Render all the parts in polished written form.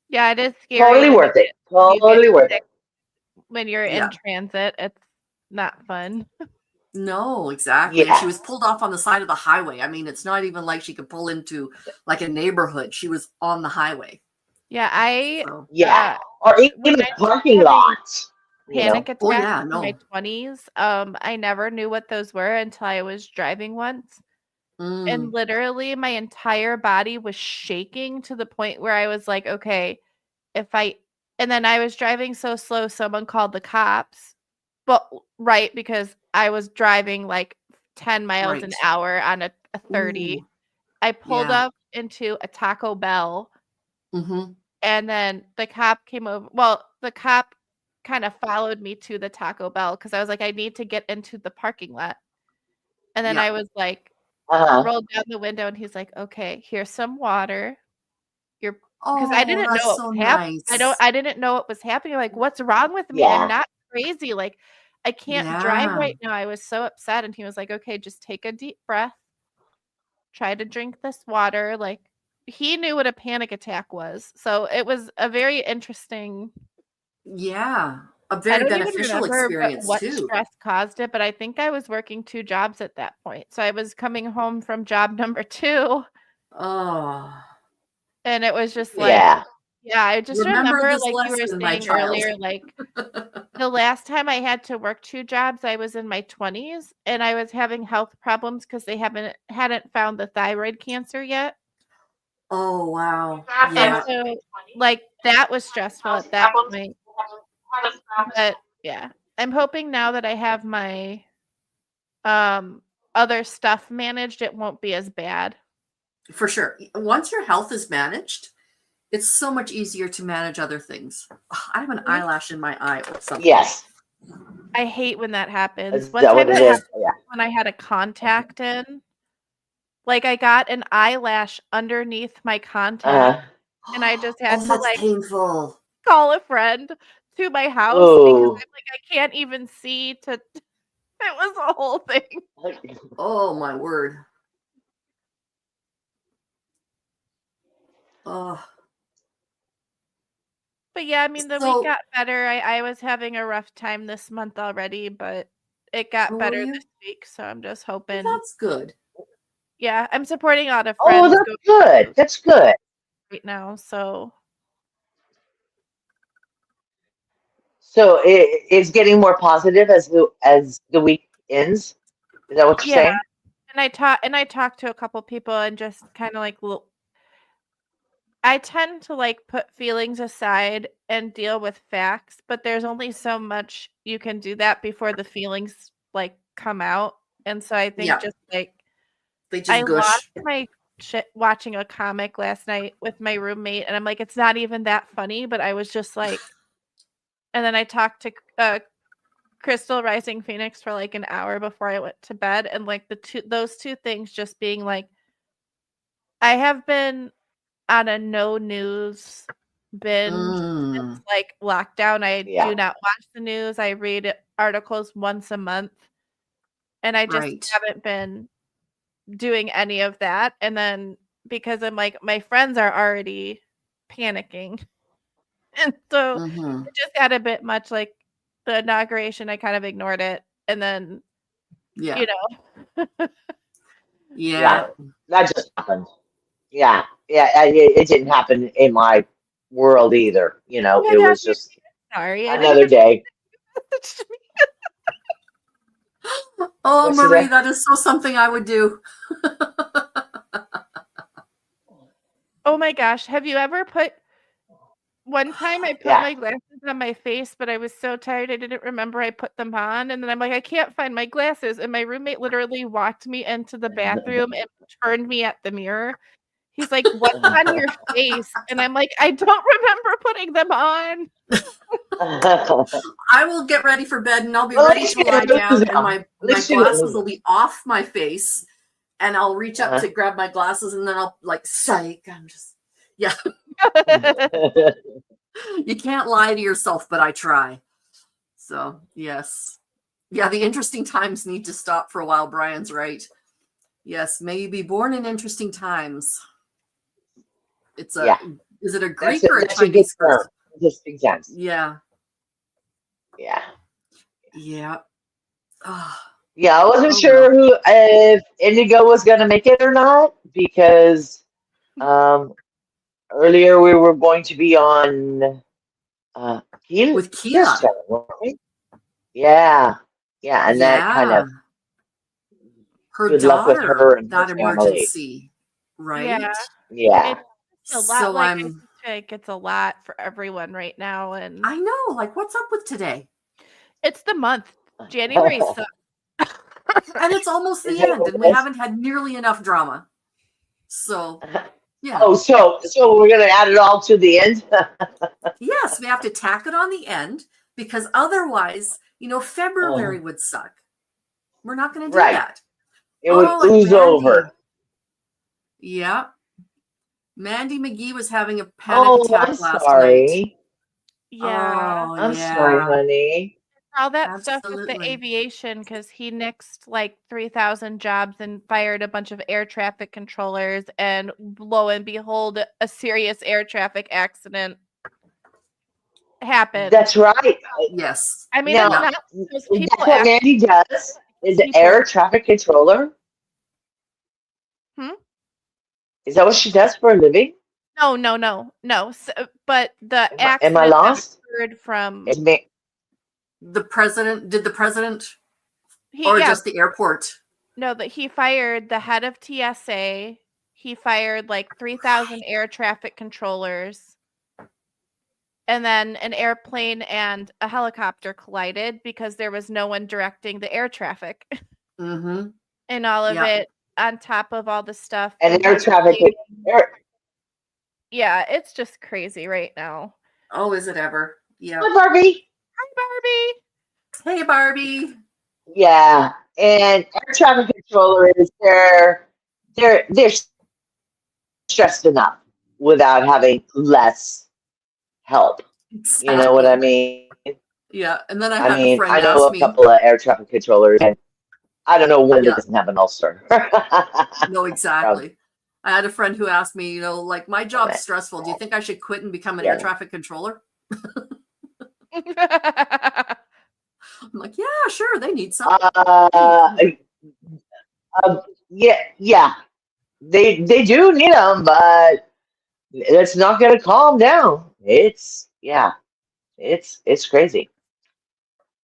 Yeah, it is scary Totally when worth it. you get Totally worth it. sick when you're in Yeah. transit. It's not fun. No, exactly. And she Yeah. was pulled off on the side of the highway. I mean, it's not even like she could pull into like a neighborhood. She was on the highway. Yeah, I So, Yeah. Or when even I was parking having lots, you panic know? oh attacks yeah, in my no. 20s, I never knew what those were until I was driving once. And Mm, literally my entire body was shaking to the point where I was like, okay, if I and then I was driving so slow, someone called the cops. But right, because I was driving like 10 miles an right. hour on a 30. Ooh, I pulled yeah. up into a Taco Bell Mm-hmm. and then the cop came over. Well, the cop kind of followed me to the Taco Bell because I was like, I need to get into the parking lot. And then Yeah. I was like, Uh-huh. rolled down the window and he's like, okay, here's some water. You're because I Oh, didn't know that's what so was nice. I didn't know what was happening. Like, what's wrong with me? I'm Yeah. not crazy. Like, I can't drive Yeah. right now. I was so upset. And he was like, okay, just take a deep breath. Try to drink this water. Like, he knew what a panic attack was. So it was a very interesting. Yeah. A I very don't even beneficial remember experience what too. stress caused it, but I think I was working 2 jobs at that point. So I was coming home from job number 2, Oh, and it was just like, Yeah. yeah, I just remember remember, this like you were lesson, my saying child. earlier, like, the last time I had to work 2 jobs, I was in my 20s, and I was having health problems because they hadn't found the thyroid cancer yet, Oh, wow. and Yeah. so, like, that was stressful at that point, but, yeah. I'm hoping now that I have my, um, other stuff managed, it won't be as bad. For sure. Once your health is managed, it's so much easier to manage other things. Ugh, I have an Mhm. eyelash in my eye or something. Yes. I hate when that happens. Is One that time what it it is? happened Yeah. when I had a contact in. Like, I got an eyelash underneath my contact, Uh-huh. and I just had Oh, to, that's like, painful. call a friend to my house because Oh. I'm like, I can't even see to it was a whole thing. Oh, my word. Oh, But, yeah, I mean, the week so, got better. I was having a rough time this month already, but it got oh, were better you? this week, so I'm just Well, hoping. that's good. Yeah, I'm supporting a lot of Oh, friends that's going good. through That's good. right now, so So it's getting more positive as the week ends. Is that what you're yeah, saying? and I talked to a couple people and just kinda, like, I tend to, like, put feelings aside and deal with facts, but there's only so much you can do that before the feelings, like, come out, and so I think Yeah, just, like, they I just lost gush. my shit watching a comic last night with my roommate, and I'm like, "It's not even that funny," but I was just like and then I talked to, Crystal Rising Phoenix for, like, an hour before I went to bed, and, like, those 2 things just being like I have been on a no news binge since, Mm, like, lockdown. I Yeah. do not watch the news. I read articles once a month, and I just right. haven't been doing any of that, and then because I'm like, my friends are already panicking, and so Mm-hmm. it just got a bit much, like, the inauguration, I kind of ignored it, and then, you Yeah. know Yeah. Yeah. That just happened. Yeah. Yeah. It didn't happen in my world either. You Oh know, my it gosh, was I'm just sorry. I didn't another even day. message me. Oh, What's Marie, today? that is so something I would do. Oh my gosh, have you ever put one time I put Yeah. my glasses on my face, but I was so tired I didn't remember I put them on, and then I'm like, "I can't find my glasses," and my roommate literally walked me into the bathroom and turned me at the mirror. He's like, "What's on your face?" And I'm like, "I don't remember putting them on." Well, I will get ready for bed and I'll be at ready least to you lie didn't lose down and them. my At my least you didn't glasses lose will be off my face and I'll reach up to grab my glasses and then I'll like psych. I'm just yeah. them. You can't lie to yourself, but I try. So yes. Yeah, the interesting times need to stop for a while. Brian's right. Yes, may you be born in interesting times. It's a Yeah. Is it a That's Greek or a that's a good Chinese term. person? Interesting sense. Yeah. Yeah. Yeah. Oh, Yeah, I wasn't oh sure well. who if Indigo was going to make it or not because um, earlier we were going to be on uh, With Kia's Kia. channel, weren't we? Yeah, yeah, and that kind Yeah. of Her good luck with daughter, her and her that family. emergency, Yeah, right? Yeah, it's a lot. So Like I think like it's a lot for everyone right now, and I know, like, what's up with today? it's the month. January is sucks. And it's almost the that end, what and we it is? haven't had nearly enough drama. So, yeah. Oh, so we're gonna add it all to the end. Yes, we have to tack it on the end because otherwise, February would suck. We're not going to do Right, that. it would Oh, and ooze Mandy. over. Yeah. Mandy McGee was having a panic Oh, I'm attack last night. sorry. Yeah, Oh, I'm sorry, yeah. honey. all that stuff with the Absolutely. aviation because he nixed like 3,000 jobs and fired a bunch of air traffic controllers, and lo and behold, a serious air traffic accident happened. That's right. Yes. I mean, it's Now, Yeah. not those people that's what act Mandy does. Is an air people. traffic controller. Hmm? Is that what she does for a living? No. But the Am I accident that lost? occurred from Is Ma- Did the president he or yeah just the airport? no that he fired the head of TSA. He fired like 3,000 air traffic controllers, and then an airplane and a helicopter collided because there was no one directing the air traffic Mm-hmm. and all of Yeah. it on top of all the stuff and air traffic. inhibiting. Air, Yeah, it's just crazy right now. Oh, is it ever? Yeah. Hi, Barbie. Hi, Hey, Barbie. Yeah, and air traffic controllers. They're stressed enough without having less help. You know what I Exactly. mean? Yeah. And then I had a I friend know ask a me, couple of air traffic controllers, and I don't know one that yeah, doesn't have an ulcer. no, From exactly. I had a friend who asked me, like, my job's it. stressful. Do you think I should quit and become an air Yeah. traffic controller? Barbie. I'm like, yeah, sure. They need some. Uh, yeah. They do need them, but it's not going to calm down. It's crazy.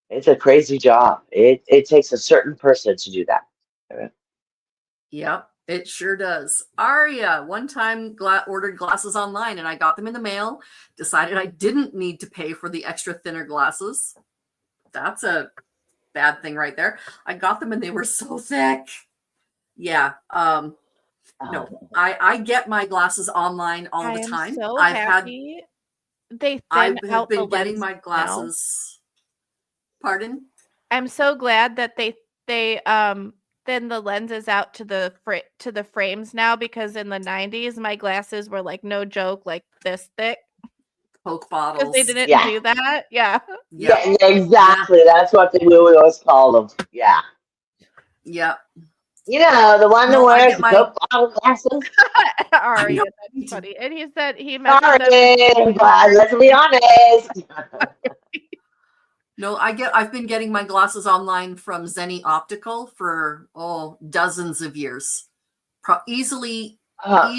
It's a crazy job. It takes a certain person to do that. Yep, it sure does. Aria, one time ordered glasses online and I got them in the mail, decided I didn't need to pay for the extra thinner glasses. That's a bad thing right there. I got them and they were so thick. Yeah. No, I get my glasses online all I the am time. so I happy they have thin out the been getting lenses my now. glasses. Pardon? I'm so glad that they thin the lenses out to the frames now, because in the 90s my glasses were like, no joke, like this thick Coke because they bottles. didn't Yeah. do that. Yeah. Yep. Yeah, exactly. That's what we always call them. Yeah. Yep. You know, the one that No, I wears get the my Coke bottle glasses. I Aria, know. that's funny. And he said he measured them. Sorry, but let's be honest. No, I've been getting my glasses online from Zenni Optical for dozens of years. Easily Uh,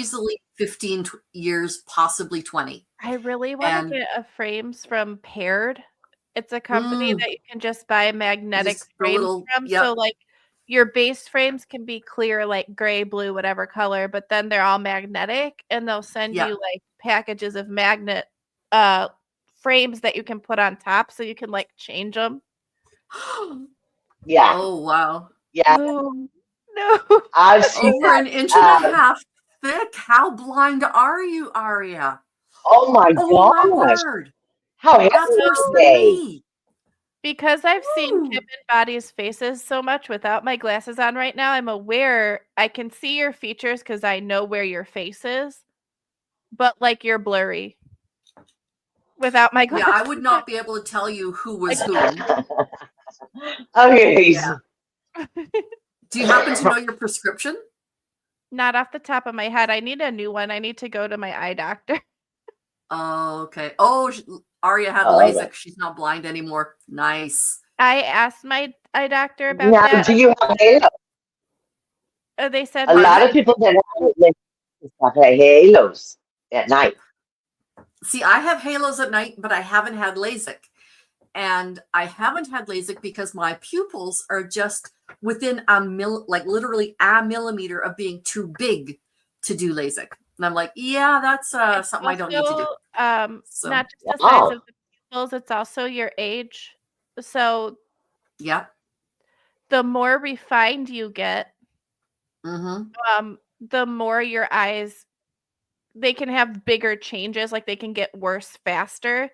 15 years, possibly 20. I really want to And get a frames from Paired. It's a company mm, that you can just buy magnetic just the frames little, from. So yep, like your base frames can be clear, like gray, blue, whatever color, but then they're all magnetic, and they'll send yep. you like packages of magnet uh frames that you can put on top so you can like change them. yeah, Oh wow. yeah. Oh, no. I've seen Over that. an inch and a half thick. How blind are you, Aria? Oh my Oh my gosh, word. how heavy That's are worse than they? me. Because I've seen Woo. Kim and Body's faces so much without my glasses on right now, I'm aware I can see your features because I know where your face is, but like you're blurry without my Yeah, I glasses. would not be able to tell you who was Like, whom. Okay. Yeah. Do you happen to know your prescription? not off the top of my head. I need a new one. I need to go to my eye doctor. Oh, okay. Oh, Aria had Oh, LASIK. okay. She's not blind anymore. Nice. I asked my eye doctor Do about that. you have halo? They said, A what? lot of people that have halos at night. See, I have halos at night, but I haven't had LASIK. And I haven't had LASIK because my pupils are just within like literally a millimeter of being too big to do LASIK. And I'm like, yeah, that's It's something I don't need to do. also So, not just the size Wow. of the pupils, it's also your age. So yeah. the more refined you get, Mm-hmm. the more your eyes, they can have bigger changes, like they can get worse faster.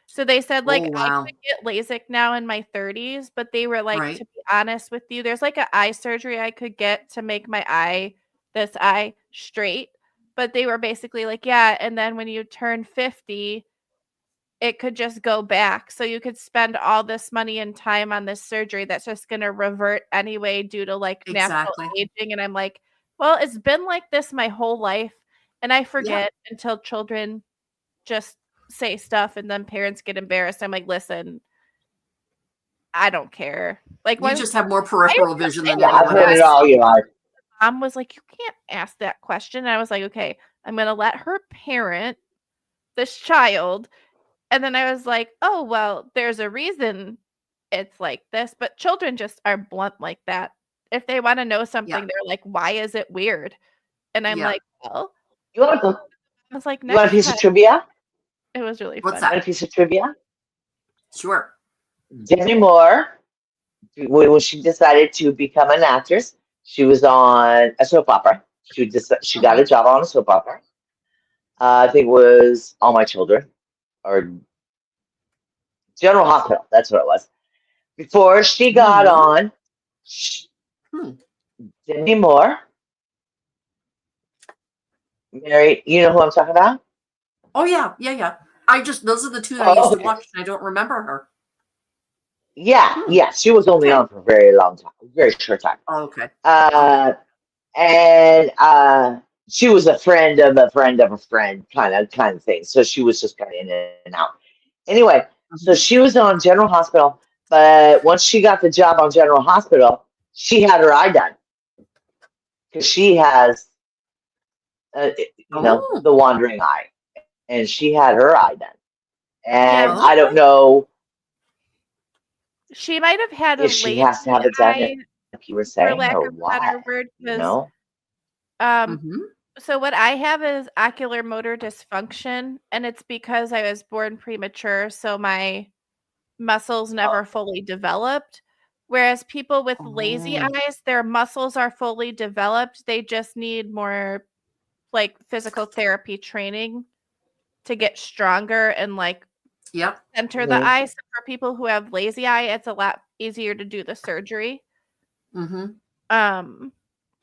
So they said, like, Oh, I wow. could get LASIK now in my 30s, but they were like, Right. to be honest with you, there's like a eye surgery I could get to make my eye, this eye straight. But they were basically like, yeah, and then when you turn 50, it could just go back. So you could spend all this money and time on this surgery that's just going to revert anyway due to like natural Exactly. aging. And I'm like, well, it's been like this my whole life. And I Yeah. forget until children just say stuff and then parents get embarrassed. I'm like, listen, I don't care. Like, You when just have more I peripheral vision than Yeah, I've anyone heard it else. all, you are. mom was like, you can't ask that question. And I was like, okay, I'm going to let her parent this child. And then I was like, oh, well, there's a reason it's like this, but children just are blunt like that. If they want to know Yeah. something, they're like, why is it weird? And I'm Yeah. like, well, You want a, I was like, you want a next piece time. of trivia? It was really What's funny. Want a that? piece of trivia? Sure. Demi Moore, when she decided to become an actress, she was on a soap opera. She got a job on a soap opera. I think it was All My Children or General Hospital. That's what it was. Before she got Mm-hmm. on, Hmm. Demi Moore married. You know who I'm talking about? Oh, yeah. Yeah. Yeah. Those are the two that I used Oh, to watch, and I don't remember her. yeah, Hmm. yeah. She was only Okay. on for a very long time, very short time. Oh, okay. Okay. And she was a friend of a friend of a friend, kind of thing. So she was just kind of in and out. Anyway, so Mhm. she was on General Hospital, but once she got the job on General Hospital, she had her eye done because she has, Oh, the wandering eye, and she had her eye done. And Yeah, I don't okay. know she might have had a if she has to lazy have it done, eye, like you were for saying, lack or of a better what, word, you because know? um, Mm-hmm. so what I have is ocular motor dysfunction, and it's because I was born premature, so my muscles Oh, never fully developed. Whereas people with lazy oh, eyes, their muscles are fully developed. They just need more like physical therapy training to get stronger and like Yep. center the mhm. eye. So for people who have lazy eye, it's a lot easier to do the surgery. Mm-hmm. Um,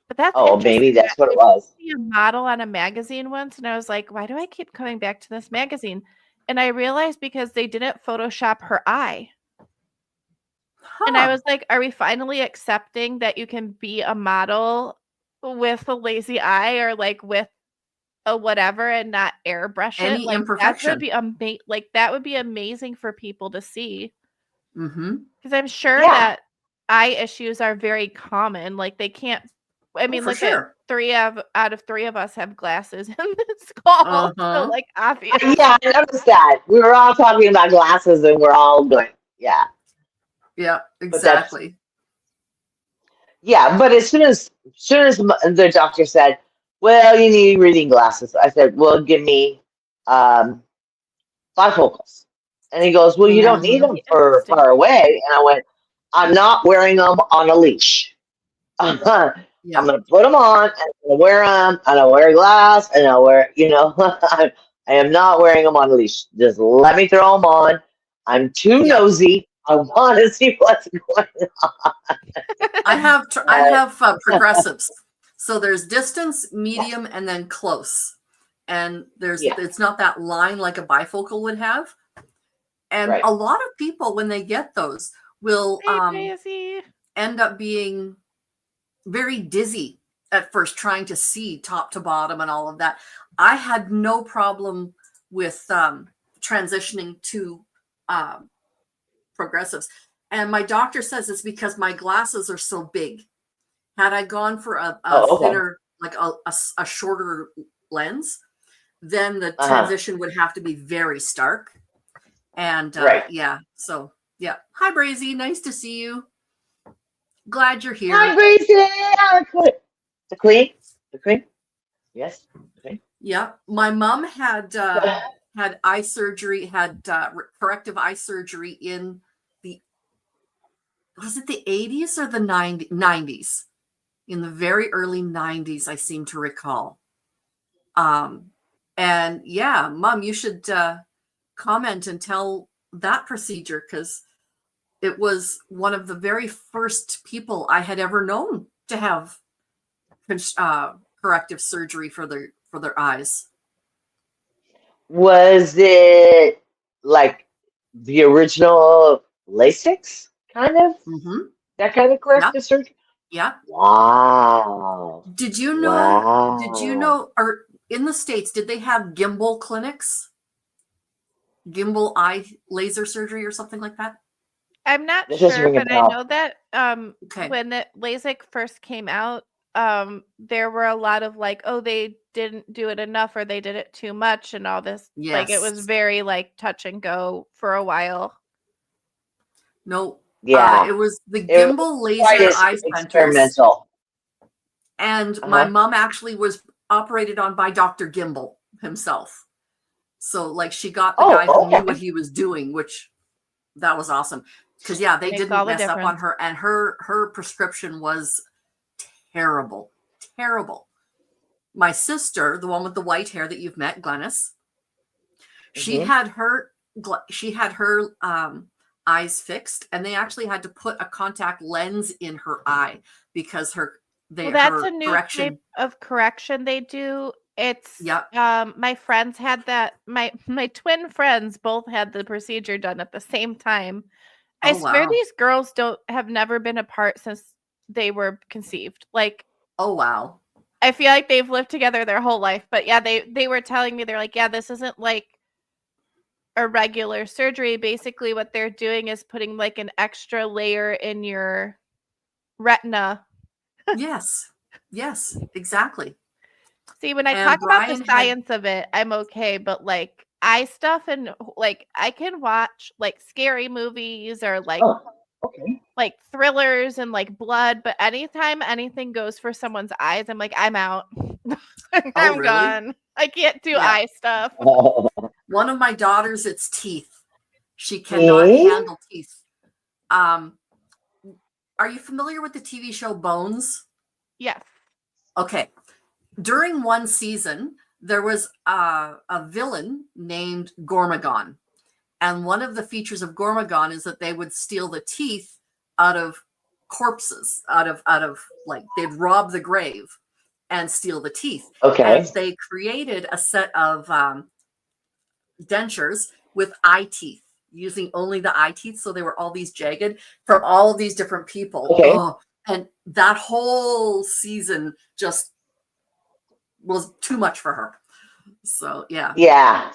but that's Oh, interesting. maybe that's what I it did was. see a model on a magazine once, and I was like, why do I keep coming back to this magazine? And I realized because they didn't Photoshop her eye. And I Huh. was like, are we finally accepting that you can be a model with a lazy eye or like with a whatever and not airbrush it? Any Like that would imperfection. be that would be amazing for people to see. Mm-hmm. Because I'm sure Yeah. that eye issues are very common. Like they can't. I Oh, mean, for look at sure. 3 out of 3 of us have glasses in this call, so, Uh-huh. like, obvious. Yeah, I noticed that. We were all talking about glasses and we're all going, yeah. Yeah, But that's, exactly. yeah, but as soon as the doctor said, well, you need reading glasses, I said, well, give me um, bifocals. And he goes, well, you don't That need Mm-hmm. would them be for interesting. far away. And I went, I'm not wearing them on a leash. I'm Yeah. going to put them on and I'm going to wear them and I'll wear a glass and I'll wear, I am not wearing them on a leash. Just let me throw them on. I'm too Yeah. nosy. I want to see what's going I on. have progressives. So there's distance, medium, and then close. And Yeah, it's not that line like a bifocal would have. And right. a lot of people, when they get those, will Hey, Daisy. end up being very dizzy at first, trying to see top to bottom and all of that. I had no problem with transitioning to progressives. And my doctor says it's because my glasses are so big. Had I gone for a Okay. thinner, like a shorter lens, then the transition would have to be very stark. And Right. yeah, so yeah. Hi, Brazy. Nice to see you. Glad you're here. Hi, Gracie. The queen. The queen. Yes. Okay. Yeah, my mom had eye surgery, had corrective eye surgery in was it the 80s or the 90s? In the very early 90s, I seem to recall. And yeah, Mom, you should comment and tell that procedure, because it was one of the very first people I had ever known to have corrective surgery for their eyes. Was it like the original LASIK kind of? Mm-hmm. That kind of corrective surgery? Yeah. Wow. Did you Wow. know, or in the States, did they have gimbal clinics? Gimbal eye laser surgery or something like that? I'm not That doesn't sure, ring a but I bell. know that Okay. when the LASIK first came out, there were a lot of like, oh, they didn't do it enough or they did it too much and all this. Like it was Yes. very like touch and go for a while. No. Yeah. It was the It was gimbal quite laser eye centers. experimental. And my mom actually was operated on by Dr. Gimbal himself. So like she got the guy who knew what he was doing, which that was awesome. Because yeah, they didn't mess up on her, and her prescription was terrible. Terrible. My sister, the one with the white hair that you've met, Glennis, she had her eyes fixed, and they actually had to put a contact lens in her eye because that's a new type of correction they do. It's my friends had that. My twin friends both had the procedure done at the same time. I swear these girls have never been apart since they were conceived. Like, oh wow. I feel like they've lived together their whole life. But yeah, they were telling me, they're like, yeah, this isn't like a regular surgery. Basically, what they're doing is putting like an extra layer in your retina. Yes. Yes, exactly. See, when I talk about the science of it, I'm okay, but like eye stuff and like I can watch like scary movies or like like thrillers and like blood, but anytime anything goes for someone's eyes, I'm like, I'm out. I'm really? gone. I can't do eye stuff. One of my daughters, it's teeth. She cannot handle teeth. Are you familiar with the TV show Bones? Yes. Okay. During one season, there was a villain named Gormagon. And one of the features of Gormagon is that they would steal the teeth out of corpses, out of like they'd rob the grave and steal the teeth. Okay. And they created a set of dentures with eye teeth, using only the eye teeth. So they were all these jagged from all of these different people. Okay. And that whole season just was too much for her. So yeah. Yeah.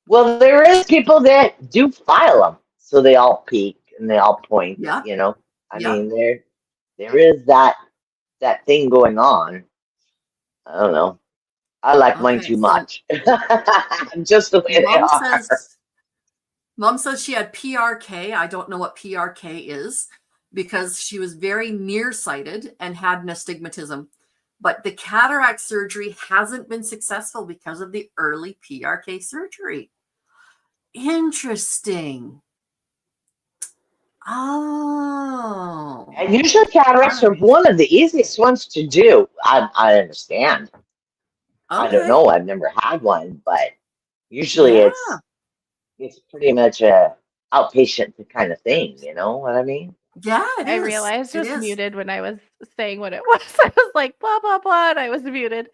Well, there is people that do file them, so they all peak and they all point. Yeah. You know, I mean, there is that thing going on. I don't know. I like mine too much. Just the way they are. Mom says she had PRK. I don't know what PRK is because she was very nearsighted and had astigmatism. But the cataract surgery hasn't been successful because of the early PRK surgery. Interesting. Oh. And usually cataracts are one of the easiest ones to do. I understand. Okay. I don't know. I've never had one, but usually it's pretty much a outpatient kind of thing. You know what I mean? Yeah, I realized I was muted when I was saying what it was. I was like, blah, blah, blah, and I was muted.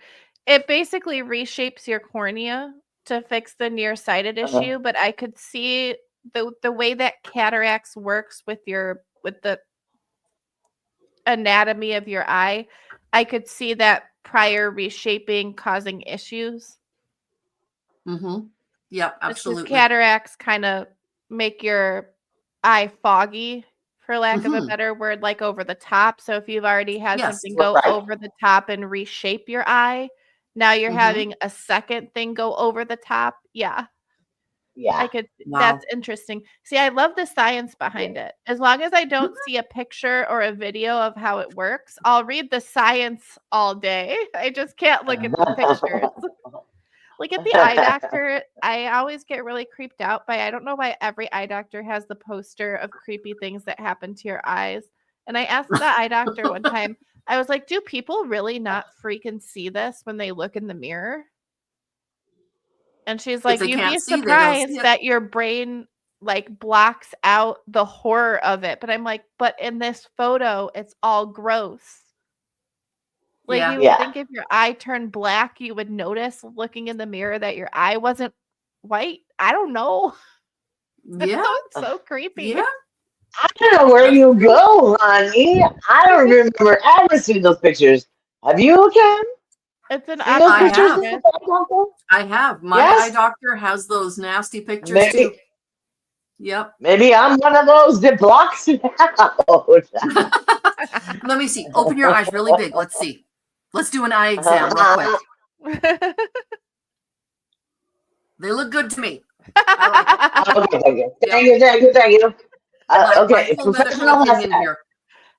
It basically reshapes your cornea to fix the nearsighted issue, but I could see the way that cataracts works with the anatomy of your eye. I could see that prior reshaping causing issues. Mm-hmm. Yep, It's just absolutely. cataracts kind of make your eye foggy, for lack of a Mhm. better word, like over the top. So if you've already had Yes. something go Right. over the top and reshape your eye, now you're Mhm. having a second thing go over the top. Yeah, Yeah. that's Wow. interesting. See, I love the science behind it. As long as I don't see a picture or a video of how it works, I'll read the science all day. I just can't look at the pictures. Like at the eye doctor, I always get really creeped out by, I don't know why every eye doctor has the poster of creepy things that happen to your eyes. And I asked the eye doctor one time, I was like, do people really not freaking see this when they look in the mirror? And she's If like, they you'd can't be see, they don't see surprised it. that your brain like blocks out the horror of it. But I'm like, but in this photo, it's all gross. Like Yeah. you would Yeah. think if your eye turned black, you would notice looking in the mirror that your eye wasn't white. I don't know. Yeah. It's so creepy. Yeah. I don't know where you go, honey. I don't remember ever seeing those pictures. Have you, Kim? It's an Seen those I pictures? have. optometrist. I have. My eye Yes. doctor has those nasty pictures too. Maybe, Yep. maybe I'm one of those that blocks it out. Let me see. Open your eyes really big. Let's see. Let's do an eye exam real quick. They look good to me. I like it. Okay, thank you. Yep. Thank you, thank you, thank you. My Okay, full medical professional opinion assessment. here.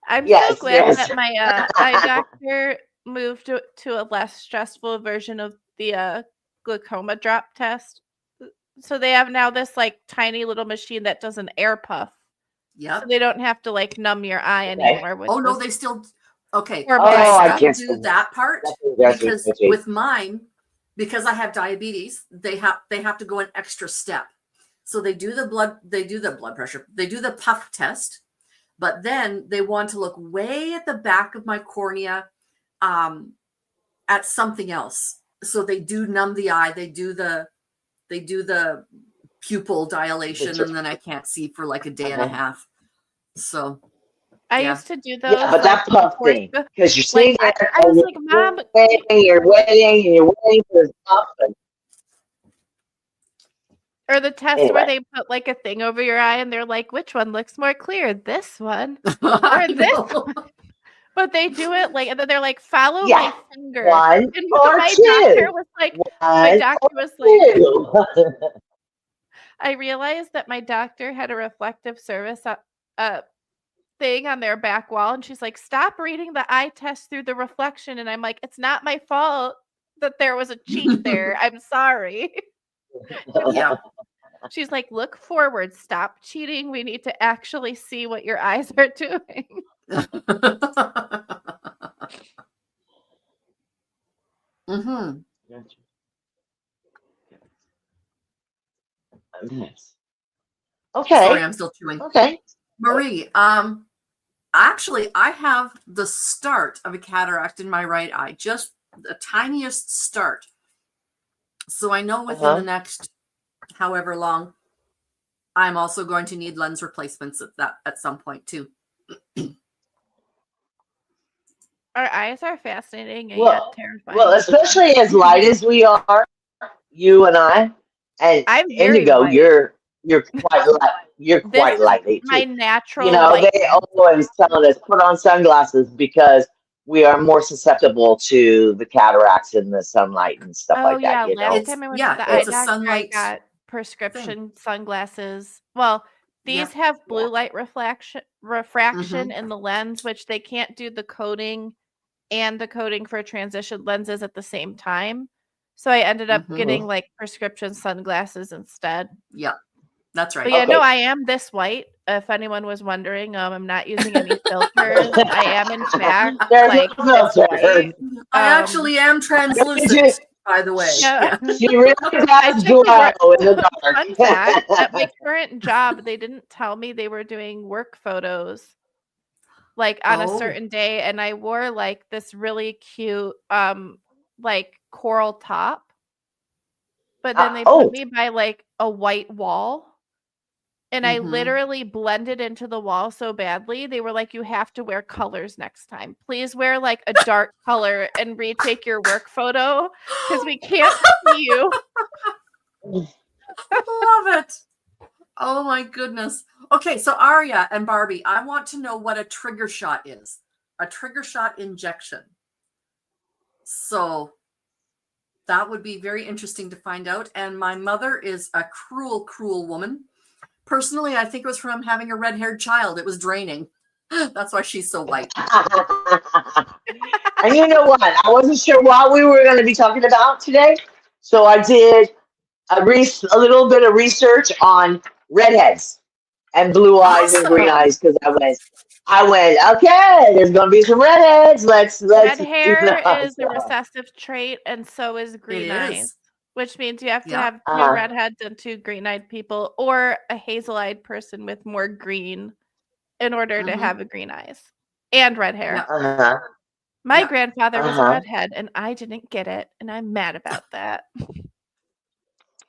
I'm Yes, so glad yes. that my eye doctor moved to a less stressful version of the glaucoma drop test. So they have now this like tiny little machine that does an air puff. So Yep. they don't have to like numb your eye Okay. anymore. Which Oh no, was they still okay. Or They Oh, I bad. still guess do that part that's because what it with mine, because I have diabetes, they have to go an extra step. So they do the blood pressure, they do the puff test, but then they want to look way at the back of my cornea at something else. So they do numb the eye, they do the pupil dilation, and then I can't see for like a day and a half. So I yeah. used to do those. Yeah, but that puff before thing, school. because you're Like sitting there I was and like, Mom, you're waiting for this puff. or the test where Anyway. they put like a thing over your eye and they're like, which one looks more clear? This one I or this know. one? But they do it like, and then they're like, follow Yeah, my finger. one And or my two. doctor was like, One or two. I realized that my doctor had a reflective service thing on their back wall, and she's like, stop reading the eye test through the reflection. And I'm like, it's not my fault that there was a cheat there. I'm sorry. Yeah. She's like, look forward, stop cheating. We need to actually see what your eyes are doing. Mm-hmm. Nice. Sorry, Okay. I'm still chewing. Okay. Marie, actually, I have the start of a cataract in my right eye, just the tiniest start. So I know within the next however long, I'm also going to need lens replacements at some point too. Our eyes are fascinating and Well, yet terrifying. well, especially as light as we are, you and I, and I'm very Indigo, white. you're quite light. You're This quite is lightly my too. natural You know, white. they always tell us put on sunglasses because we are more susceptible to the cataracts and the sunlight and stuff Oh like that. yeah, You know, last time I went to the eye it's a doctor, I sunlight got prescription sunglasses. Well, these Yeah. have blue light refraction Mhm. in the lens, which they can't do the coating and the coating for transition lenses at the same time. So I ended up getting like prescription sunglasses instead. Yeah, that's right. But yeah, no, Okay. I am this white. If anyone was wondering, I'm not using any filters. I am in fact There's like no this filter. white. I actually am translucent, by the way. Yeah. She really I does took the glow work. in the dark. Fun fact, at my current job, they didn't tell me they were doing work photos like on a Oh. certain day, and I wore like this really cute like coral top. But then they put me by like a white wall. And I literally blended into the wall so badly. They were like, you have to wear colors next time. Please wear like a dark color and retake your work photo because we can't see you. Love it. Oh my goodness. Okay, so Aria and Barbie, I want to know what a trigger shot is. A trigger shot injection. So that would be very interesting to find out. And my mother is a cruel, cruel woman. Personally, I think it was from having a red-haired child. It was draining. That's why she's so white. And you know what? I wasn't sure what we were going to be talking about today. So I did a little bit of research on redheads and blue eyes and green Awesome. eyes because I went, okay, there's going to be some redheads. Let's, Red you hair know, is a so, recessive trait, and so is It green eyes, is. which means you have to Yeah. have 2 uh-huh, redheads and 2 green-eyed people, or a hazel-eyed person with more green in order to Mhm. have a green eyes and red hair. Yeah. uh-huh, My Yeah. grandfather was a uh-huh. redhead, and I didn't get it, and I'm mad about that.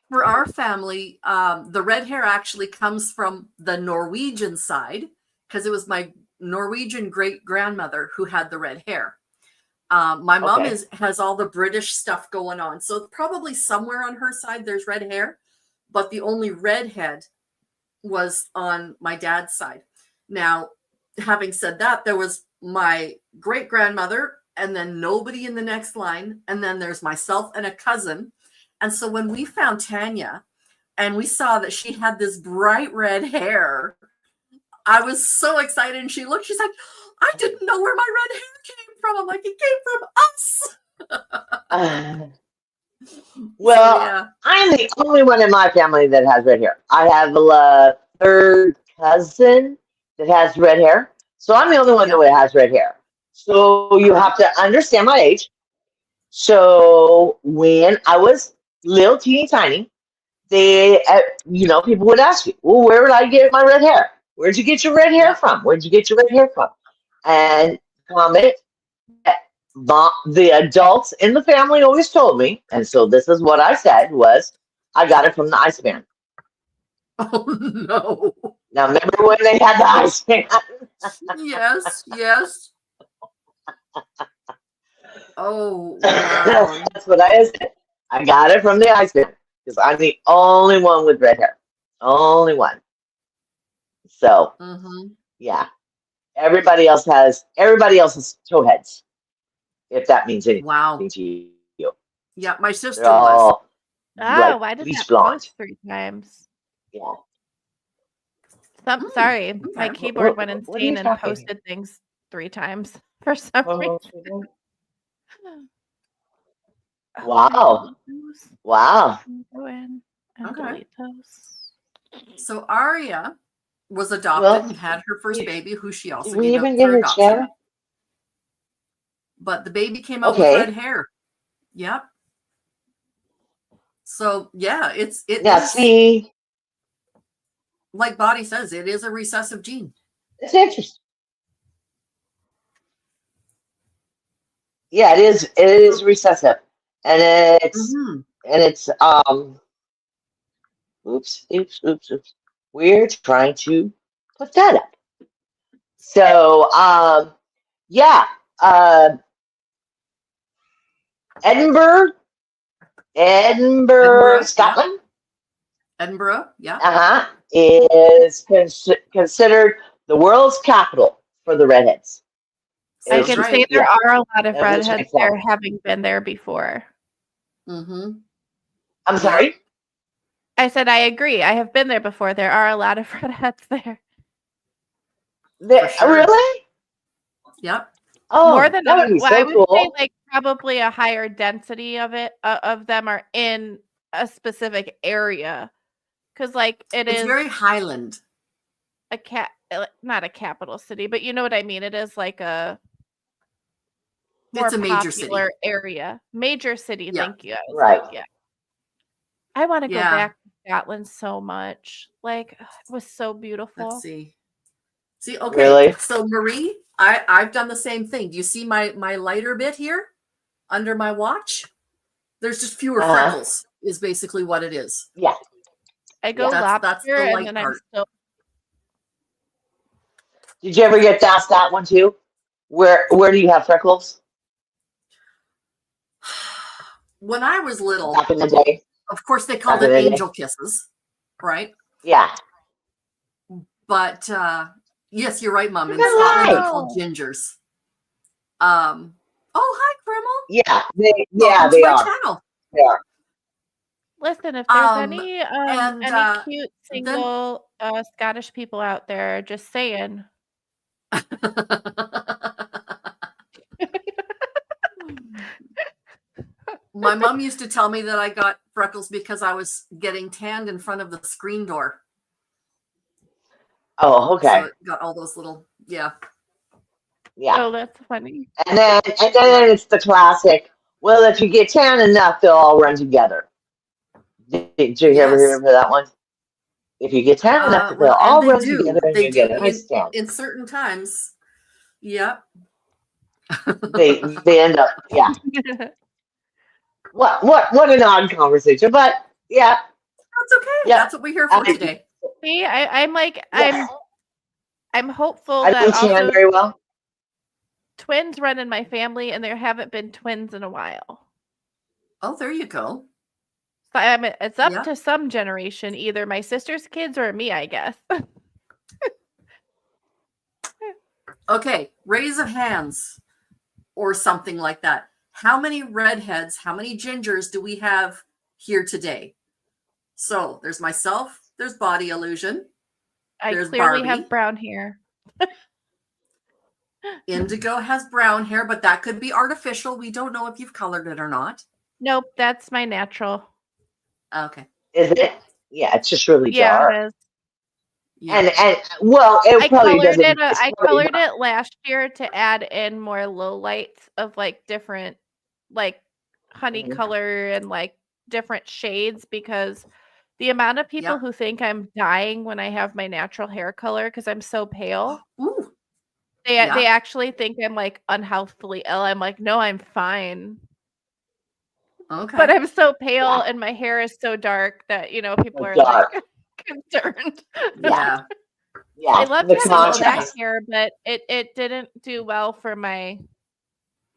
For our family, the red hair actually comes from the Norwegian side because it was my Norwegian great grandmother who had the red hair. My mom Okay. has all the British stuff going on, so probably somewhere on her side there's red hair, but the only redhead was on my dad's side. Now, having said that, there was my great grandmother, and then nobody in the next line, and then there's myself and a cousin. And so when we found Tanya and we saw that she had this bright red hair, I was so excited. And she's like, I didn't know where my red hair came from. I'm like, it came from us. Uh, So, well, yeah. I'm the only one in my family that has red hair. I have a third cousin that has red hair. So I'm the only one Yep. that has red hair. So you Uh-huh. have to understand my age. So when I was little, teeny tiny, people would ask me, well, where would I get my red hair? Where'd you get your red hair Yep. from? Where'd you get your red hair from? And comment that the adults in the family always told me, and so this is what I said was, I got it from the Iceman. Oh, no. Now remember when they had the Iceman? Yes. Yes. Oh, wow. That's what I said. I got it from the Iceman because I'm the only one with red hair. Only one. So Mm-hmm. yeah. Everybody else has toe heads, if that means anything Wow. to you. Yeah, my They're sister was. all Oh, like why did bleach that blonde. post 3 times? Yeah. Sorry, my Okay. keyboard went What are you insane and talking? posted things 3 times for some reason. Oh, Wow. Wow. Go in and Okay. delete those. So Aria was adopted Well, and had her first did, baby, who she also did we gave even up get for a adoption. chair? But the baby came out with red Okay. hair. Yep. So yeah, it Now is, see, like Body says, it is a recessive gene. it's interesting. Yeah, it is. It is recessive, and it's Mhm. and it's Oops. We're trying to put that up. So yeah, uh, Edinburgh, Edinburgh, yeah. Scotland. Edinburgh, yeah. Is considered the world's capital for the redheads. I Sounds can Which, say right. there yeah, are a lot of which redheads makes there, sense. having been there before. Mm-hmm. I'm Yeah. sorry. I said I agree. I have been there before. There are a lot of redheads there. There, sure. really? Yep. More Oh, than that would be I so would say cool. like probably a higher density of it of them are in a specific area. Cuz like it It's is very Highland. not a capital city, but you know what I mean. It is like a more It's a major city. popular area. Major city, Yeah. thank you. I was Right. like, yeah. I want to go Yeah. back to Scotland so much. Like it was so beautiful. Let's see. See, okay. Really? So Marie, I've done the same thing. Do you see my lighter bit here under my watch? There's just fewer freckles, is basically what it is. Yeah. I go That's lobster the and light then I'm part. still Did you ever get asked that one too? Where do you have freckles? When I was little, Back in the day. Of course, they called Back it in the day. angel kisses, right? Yeah. But yes, you're right, Mom. In You're Scotland, they're right. called gingers. Oh, hi, Krimmel. Yeah, Welcome to they my are. channel. They are. Listen, if there's And any cute then single Scottish people out there, just saying. my mom used to tell me that I got freckles because I was getting tanned in front of the screen door. Oh, okay. So it got all those little, yeah. Oh, that's funny. And then it's the classic. Well, if you get tan enough, they'll all run together. Did you ever hear that one? If you get tan enough, they'll all run together and you get a nice tan. In certain times. Yep. They end up, yeah. What an odd conversation, but yeah. That's okay. Yep. That's what we're here for today. See, I'm like, yes. I'm hopeful I that don't tan very well. Twins run in my family, and there haven't been twins in a while. Oh, there you go. So it's up to some generation, either my sister's kids or me, I guess. Okay, raise of hands or something like that. How many redheads, how many gingers do we have here today? So there's myself, there's Body Illusion. There's clearly Barbie. Have brown hair. Indigo has brown hair, but that could be artificial. We don't know if you've colored it or not. Nope, that's my natural. Okay. Is it? Yeah, it's just really dark. It is. Yeah. And well, it probably doesn't. I colored it last year to add in more low lights of like different, like honey color and like different shades, because the amount of people who think I'm dying when I have my natural hair color because I'm so pale. Ooh. They actually think I'm like unhealthily ill. I'm like, no, I'm fine. Okay. But I'm so pale and my hair is so dark that, you know, people are like concerned. Yeah. Yeah. I love having black hair, but it didn't do well for my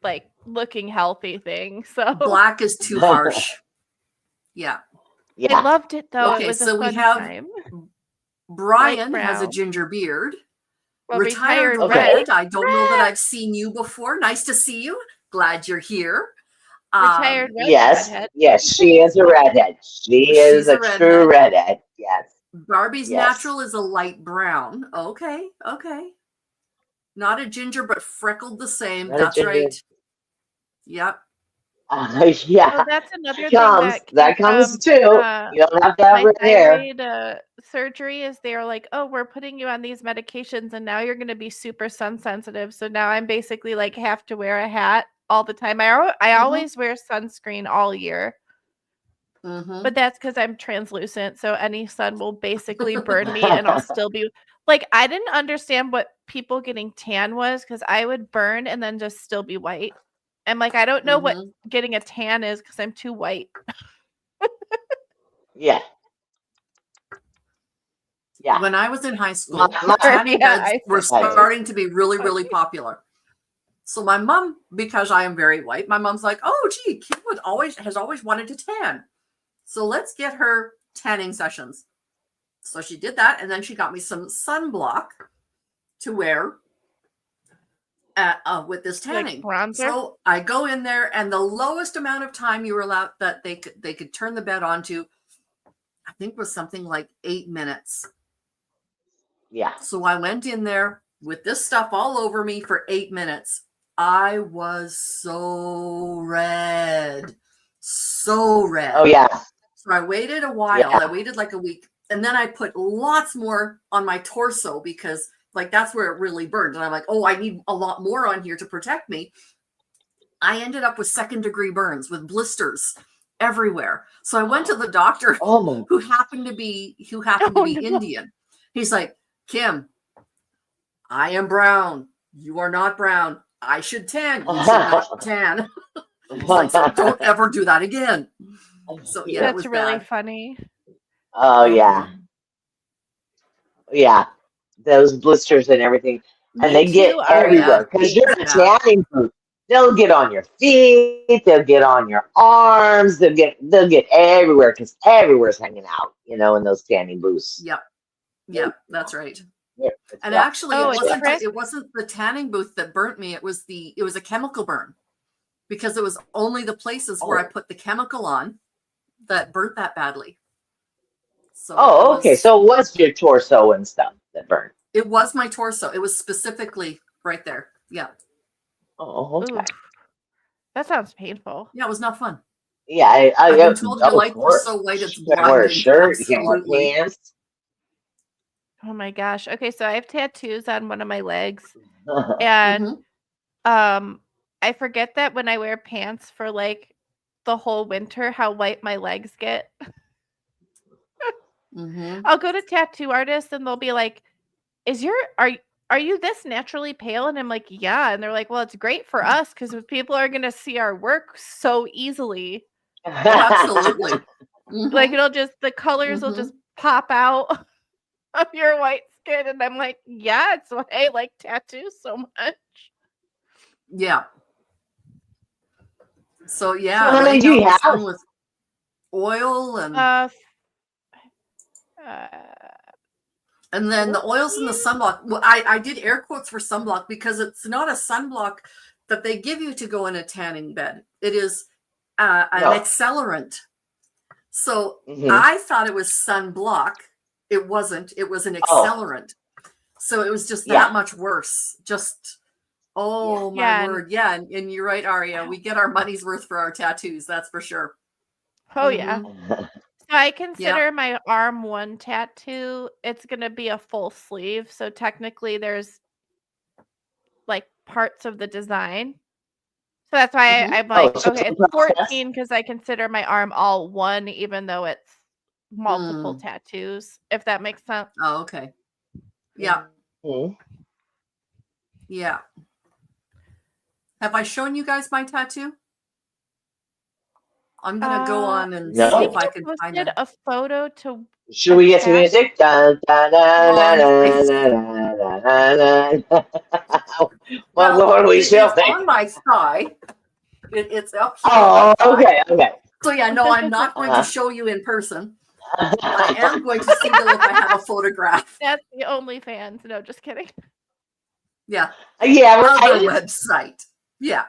like looking healthy thing. So black is too harsh. Yeah. I loved it though. Okay, it was so a fun we have time. Brian has a ginger beard. Well, retired red. I don't know that I've seen you before. Nice to see you. Glad you're here. Retired red. Yes. Redhead. Yes, she is a redhead. She's a true redhead. Yes. Barbie's natural is a light brown. Okay. Okay. Not a ginger, but freckled the same. That's right. Yep. Yeah. So that's another thing that comes too. You don't have to have red hair. Surgery is they're like, oh, we're putting you on these medications and now you're going to be super sun sensitive. So now I'm basically like have to wear a hat all the time. I always wear sunscreen all year. But that's because I'm translucent. So any sun will basically burn me and I'll still be like, I didn't understand what people getting tan was because I would burn and then just still be white. I'm like, I don't know what getting a tan is because I'm too white. Yeah. Yeah. When I was in high school, tanning beds were starting to be really, really popular. So my mom, because I am very white, my mom's like, oh, gee, Kim has always wanted to tan. So let's get her tanning sessions. So she did that. And then she got me some sunblock to wear with this tanning. Like so I go in there, and the lowest amount of time you were allowed that they could turn the bed on to, I think, was something like 8 minutes. Yeah. So I went in there with this stuff all over me for 8 minutes. I was so red. So red. Oh, yeah. So I waited a while. Yeah. I waited like a week. And then I put lots more on my torso because like that's where it really burned. And I'm like, oh, I need a lot more on here to protect me. I ended up with 2nd-degree burns with blisters everywhere. So I went to the doctor who happened to be Indian. He's like, Kim, I am brown. You are not brown. I should tan. You should not tan. Like, so don't ever do that again. So yeah, that's really funny. Oh yeah. Yeah. Those blisters and everything. And they get everywhere because you're in a tanning booth. They'll get on your feet. They'll get on your arms. They'll get everywhere because everywhere's hanging out. In those tanning booths. Yep. Yep. That's right. Yeah, And rough. actually, Oh, it it's wasn't trick. it wasn't the tanning booth that burnt me. It was a chemical burn, because it was only the places where I put the chemical on that burnt that badly. So Oh, okay. So it was your torso and stuff that burned. it was my torso. It was specifically right there. Yeah. Oh, okay. Ooh, that sounds painful. Yeah, it was not fun. Yeah, I've been told your life is so white it's You can't wear a blinding. shirt. You can't wear Absolutely. pants. Oh my gosh. Okay, so I have tattoos on one of my legs, and Mhm. I forget that when I wear pants for like the whole winter, how white my legs get. Mhm. I'll go to tattoo artists and they'll be like, are you this naturally pale?" And I'm like, "Yeah." And they're like, "Well, it's great for us because people are gonna see our work so easily. Oh, absolutely. Like Mhm. the colors will just Mhm. pop out of your white skin." And I'm like, "Yeah, it's why I like tattoos so much." Yeah. So So yeah, how many laying do out in you the sun have? with oil and Uh, uh then the oils and the 14? sunblock. Well, I did air quotes for sunblock because it's not a sunblock that they give you to go in a tanning bed. It is an No. accelerant. So Hmm. I thought it was sunblock. It wasn't. It was an Oh, accelerant. So it was just yeah. that much worse. Just, Yeah. oh my Yeah, and word. Yeah. And you're right, Aria. We get our money's worth for our tattoos. That's for sure. oh yeah. Mm-hmm. So I Yeah. consider my arm one tattoo. It's gonna be a full sleeve, so technically there's like parts of the design. So that's why Mm-hmm. I'm Oh, like, so it's okay, a it's process. 14 because I consider my arm all one, even though it's multiple Mm. tattoos, if that makes sense. Oh, okay. Yeah. Mhm. Yeah. Have I shown you guys my tattoo? I'm going to go on and I see think if No. I you can find posted a, a photo to Should a we get some chat. music? Dun, dun, dun, dun, on dun, Facebook. dun, dun, dun, dun, dun. What Well, Lord we shall it's think. on my thigh. It's up here on my Oh, thigh. okay, okay. So yeah, no, I'm not going to Uh-huh. show you in person. I am going to see though if I have a photograph. That's the OnlyFans. No, just kidding. Yeah. Yeah, Other right. website. Yeah.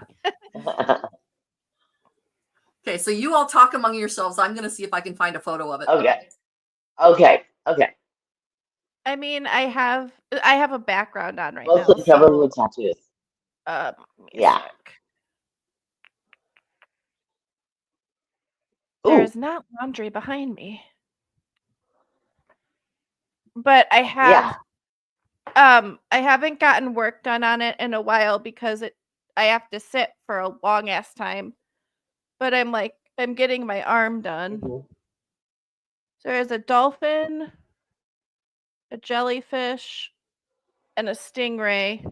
Okay, so you all talk among yourselves. I'm going to see if I can find a photo of it. Okay, okay, okay. I mean, I have a background on right now, Mostly covered so with tattoos. let me a Yeah. sec. There Ooh, is not laundry behind me. But yeah. I haven't gotten work done on it in a while because I have to sit for a long ass time. But I'm getting my arm done. Hmm. So there's a dolphin, a jellyfish, and a stingray.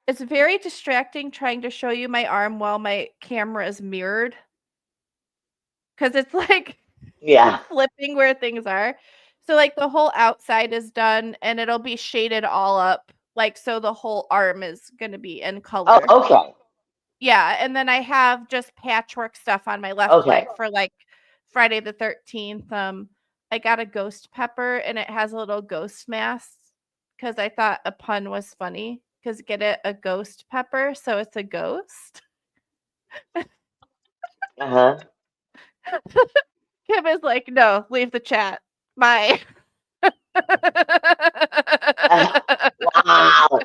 It's very distracting trying to show you my arm while my camera is mirrored. Cause it's like Yeah. flipping where things are. So like the whole outside is done and it'll be shaded all up. Like so the whole arm is gonna be in Oh, color. okay, Yeah, and then I have just patchwork stuff on my left okay. leg for like Friday the 13th. I got a ghost pepper and it has a little ghost mask because I thought a pun was funny. Because get it a ghost pepper, so it's a ghost. Uh-huh. Kim is like, no, leave the chat. My Wow.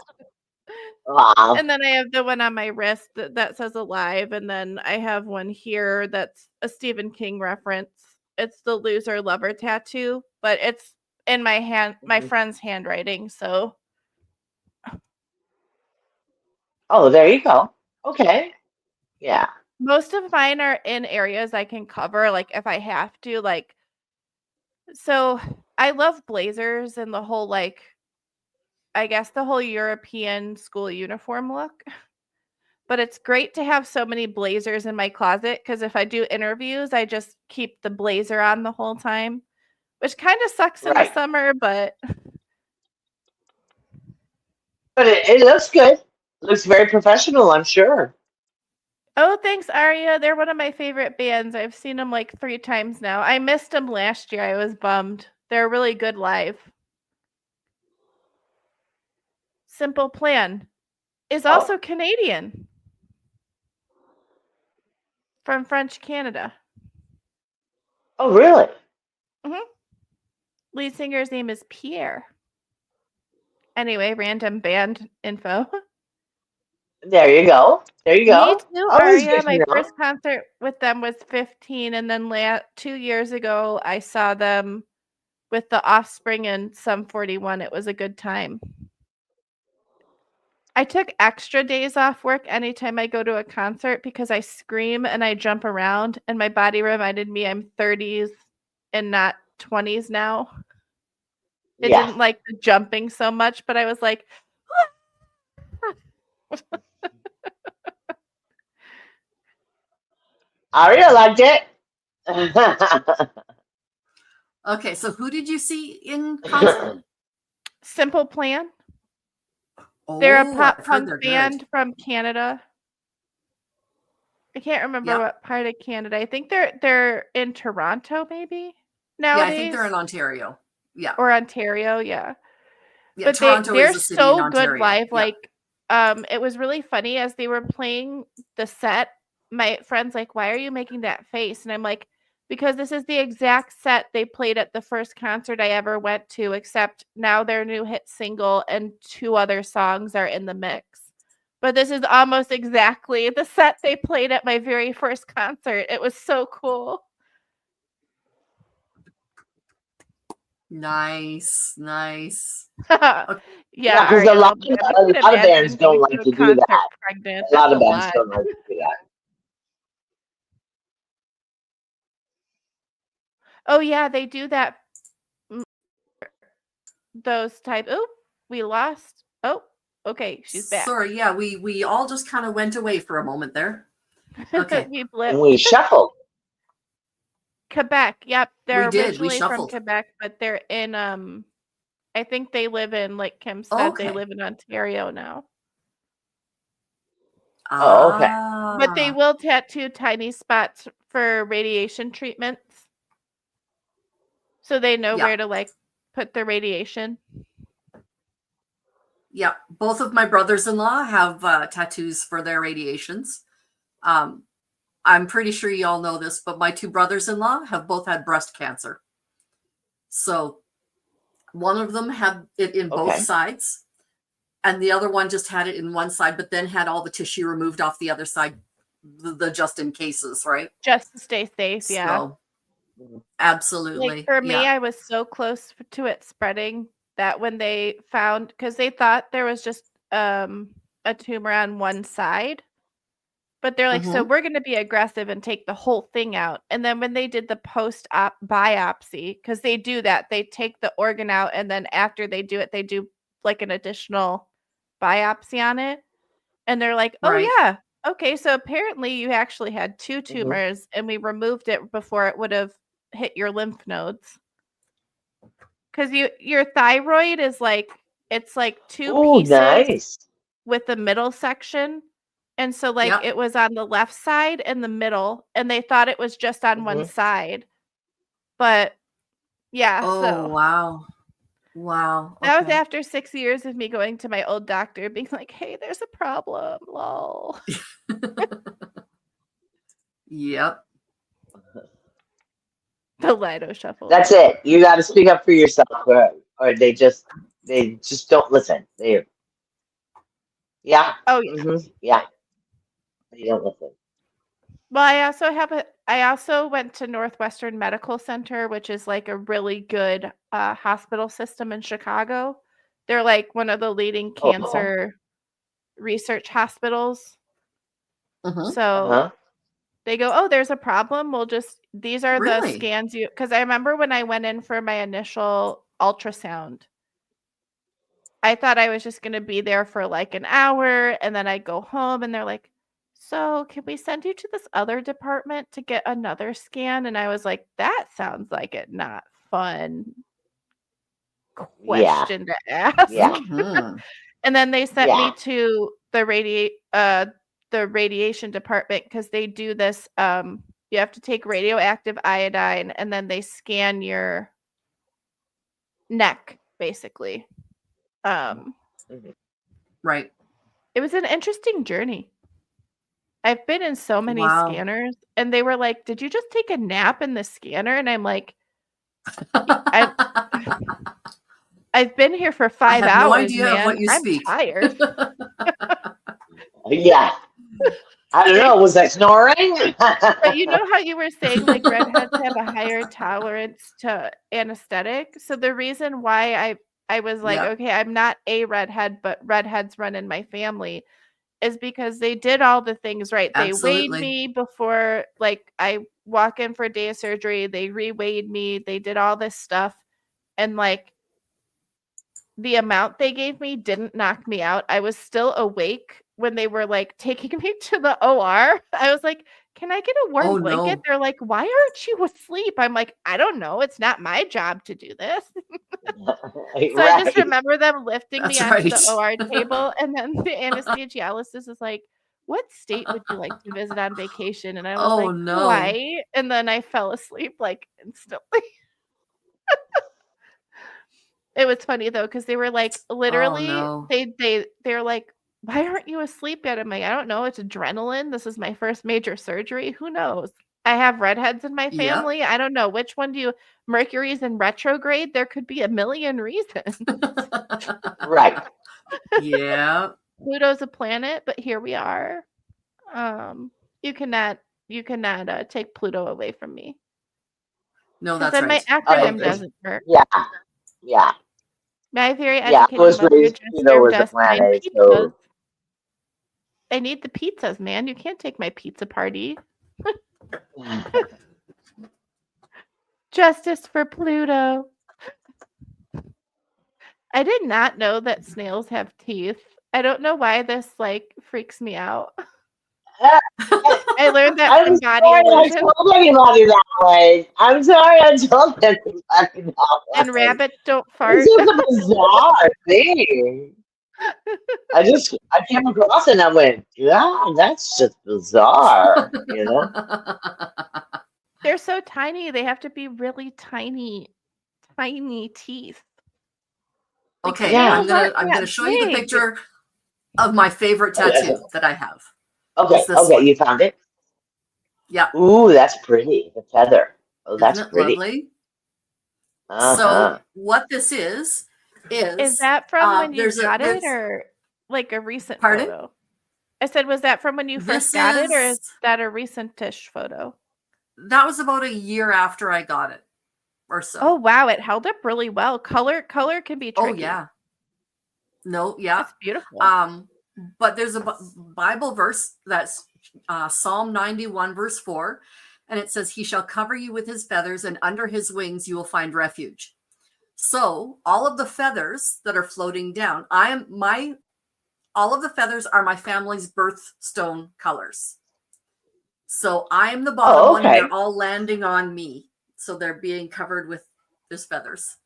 Wow. And then I have the one on my wrist that says alive, and then I have one here that's a Stephen King reference. It's the loser lover tattoo, but it's in my hand, my Mhm. friend's handwriting. So Oh, there you go. Okay. Yeah. most of mine are in areas I can cover, like if I have to. Like, so I love blazers and the whole I guess the whole European school uniform look. But it's great to have so many blazers in my closet because if I do interviews, I just keep the blazer on the whole time, which kind of sucks in the Right. summer, but But it looks good. Looks very professional, I'm sure. Oh, thanks, Aria. They're one of my favorite bands. I've seen them like 3 times now. I missed them last year. I was bummed. They're really good live. Simple Plan is also Canadian from French Canada. Oh, really? Lead singer's name is Pierre. Anyway, random band info. There you go. There you Me go. too, Always Aria. good to My know. first concert with them was 15, and then 2 years ago, I saw them with The Offspring and Sum 41. It was a good time. I took extra days off work anytime I go to a concert because I scream and I jump around, and my body reminded me I'm 30s and not 20s now. It Yeah. didn't like the jumping so much, but I was like, Aria liked it. Okay, so who did you see in concert? Simple Plan. Oh, They're a pop I've heard punk they're band good. from Canada. I can't remember Yep. what part of Canada. I think they're in Toronto, maybe Yeah, nowadays. I think they're in Ontario. Yeah. Or Ontario, yeah. Yeah, But Toronto they're is a city in so good Ontario. live. Yeah. Like, it was really funny as they were playing the set. My friend's like, "Why are you making that face?" And I'm like, "Because this is the exact set they played at the first concert I ever went to, except now their new hit single and 2 other songs are in the mix." But this is almost exactly the set they played at my very first concert. It was so cool. Nice. Yeah, Yeah, because Aria a lot, loves them. I a can lot of bands imagine don't going to like a to do concert that. pregnant. A lot That's a of bands lot. don't like to do that. Oh, yeah, they do that. Those type. Oh, we lost. Oh, okay, she's back. Sorry, yeah, we all just kind of went away for a moment there. Okay. We And blipped. we shuffled. Quebec. Yep, they're We originally from shuffled. Quebec, but they're in I think they live in, like Kim said, they Okay. live in Ontario now. Oh, okay. But they Ah, will tattoo tiny spots for radiation treatments. So they know yeah. where to like put the radiation. Yeah, both of my brothers-in-law have tattoos for their radiations. I'm pretty sure you all know this, but my 2 brothers-in-law have both had breast cancer. So one of them had it in both Okay. sides, and the other one just had it in one side, but then had all the tissue removed off the other side, the just in cases, right? Just to stay safe, yeah. So absolutely. Like for me, Yeah. I was so close to it spreading that when they found, because they thought there was just a tumor on one side, but they're like, so Mhm. we're going to be aggressive and take the whole thing out. And then when they did the post-op biopsy, because they do that, they take the organ out, and then after they do it, they do like an additional biopsy on it. And they're like, oh Right. yeah, okay, so apparently you actually had 2 Mhm. tumors, and we removed it before it would have hit your lymph nodes. Because your thyroid is like, it's like 2 Oh, pieces nice. with the middle section. And so like Yep. it was on the left side and the middle, and they thought it was just on one Mhm. side. But yeah, Oh, so wow. Wow. that was Okay. after 6 years of me going to my old doctor being like, "Hey, there's a problem, lol." Yep. The Lido shuffle. That's it. You got to speak up for yourself, or they just don't listen. Yeah. Oh yeah. Yeah. They don't listen. Well, I also went to Northwestern Medical Center, which is like a really good hospital system in Chicago. They're like one of the leading Oh. cancer research hospitals. Mhm. So they go, "Oh, there's a problem. These are the Really? scans you," because I remember when I went in for my initial ultrasound, I thought I was just going to be there for like an hour, and then I go home and they're like, "So, can we send you to this other department to get another scan?" And I was like, "That sounds like a not fun Yeah. question to ask." Yeah. Mhm. And then they sent Yeah. me to the radiation department because they do this. You have to take radioactive iodine, and then they scan your neck, basically. Mhm. Right. It was an interesting journey. I've been in so many Wow. scanners, and they were like, "Did you just take a nap in the scanner?" And I'm like, I've been here for I 5 have no hours, idea of man. what you I'm speak. tired. Yeah. I don't know. Was I snoring? But you know how you were saying, like, redheads have a higher tolerance to anesthetic? So the reason why I was like, Yep. "Okay, I'm not a redhead, but redheads run in my family," is because they did all the things right. They weighed Absolutely. me before, like, I walk in for a day of surgery. They re-weighed me. They did all this stuff. And, like, the amount they gave me didn't knock me out. I was still awake when they were, like, taking me to the OR. I was like, "Can I get a warm Oh blanket?" no. They're like, "Why aren't you asleep?" I'm like, "I don't know. It's not my job to do this." So I just Right. remember them lifting me That's onto the right. OR table, and then the anesthesiologist is like, "What state would you like to visit on vacation?" And I was Oh like, no. "Hawaii," and then I fell asleep, like, instantly. It was funny though, because they were like, Oh literally, no. they're like, "Why aren't you asleep yet?" I'm like, "I don't know. It's adrenaline. This is my first major surgery. Who knows? I have redheads in my Yep. family. I don't know which one do you. Mercury's in retrograde. There could be a million reasons. Right. Yeah. Pluto's a planet, but here we are. Um, you cannot take Pluto away from me No, because that's then my right. I acronym agree. doesn't work. Yeah. Yeah. My very Yeah. I educated was mother raised, just Pluto served was a us 9 planet. pizzas. So, I need the pizzas, man. You can't take my pizza party. Justice for Pluto. I did not know that snails have teeth. I don't know why this, like, freaks me out. I learned that I'm from Body sorry I Illusion, told anybody that way. I'm sorry I told anybody that and way. rabbits don't It's fart. just a bizarre thing. I came across it and I went, yeah, that's just bizarre, you know? They're so tiny. They have to be really tiny, tiny teeth. Like, Okay, Yeah. I'm snails gonna aren't I'm that gonna show you the big. picture of my favorite Okay, tattoo that I have. okay, It's this okay, one. you found it? Yeah. Ooh, that's pretty. The feather. Oh, Isn't that's it pretty. lovely? So Uh-huh. what this Is is that from when you got it there's or, like, a recent pardon? photo? I said, was that from when you first This got it, or is is that a recent-ish photo? that was about a year after I got it or Oh, so. wow, it held up really well. Color can be Oh tricky. yeah. No, yeah. That's beautiful. But there's a Bible verse that's Psalm 91 verse 4, and it says, "He shall cover you with his feathers, and under his wings you will find refuge." So all of the feathers that are floating down, all of the feathers are my family's birthstone colors. So I am the bottom Oh, one, and they're okay. all landing on me. So they're being covered with this feathers.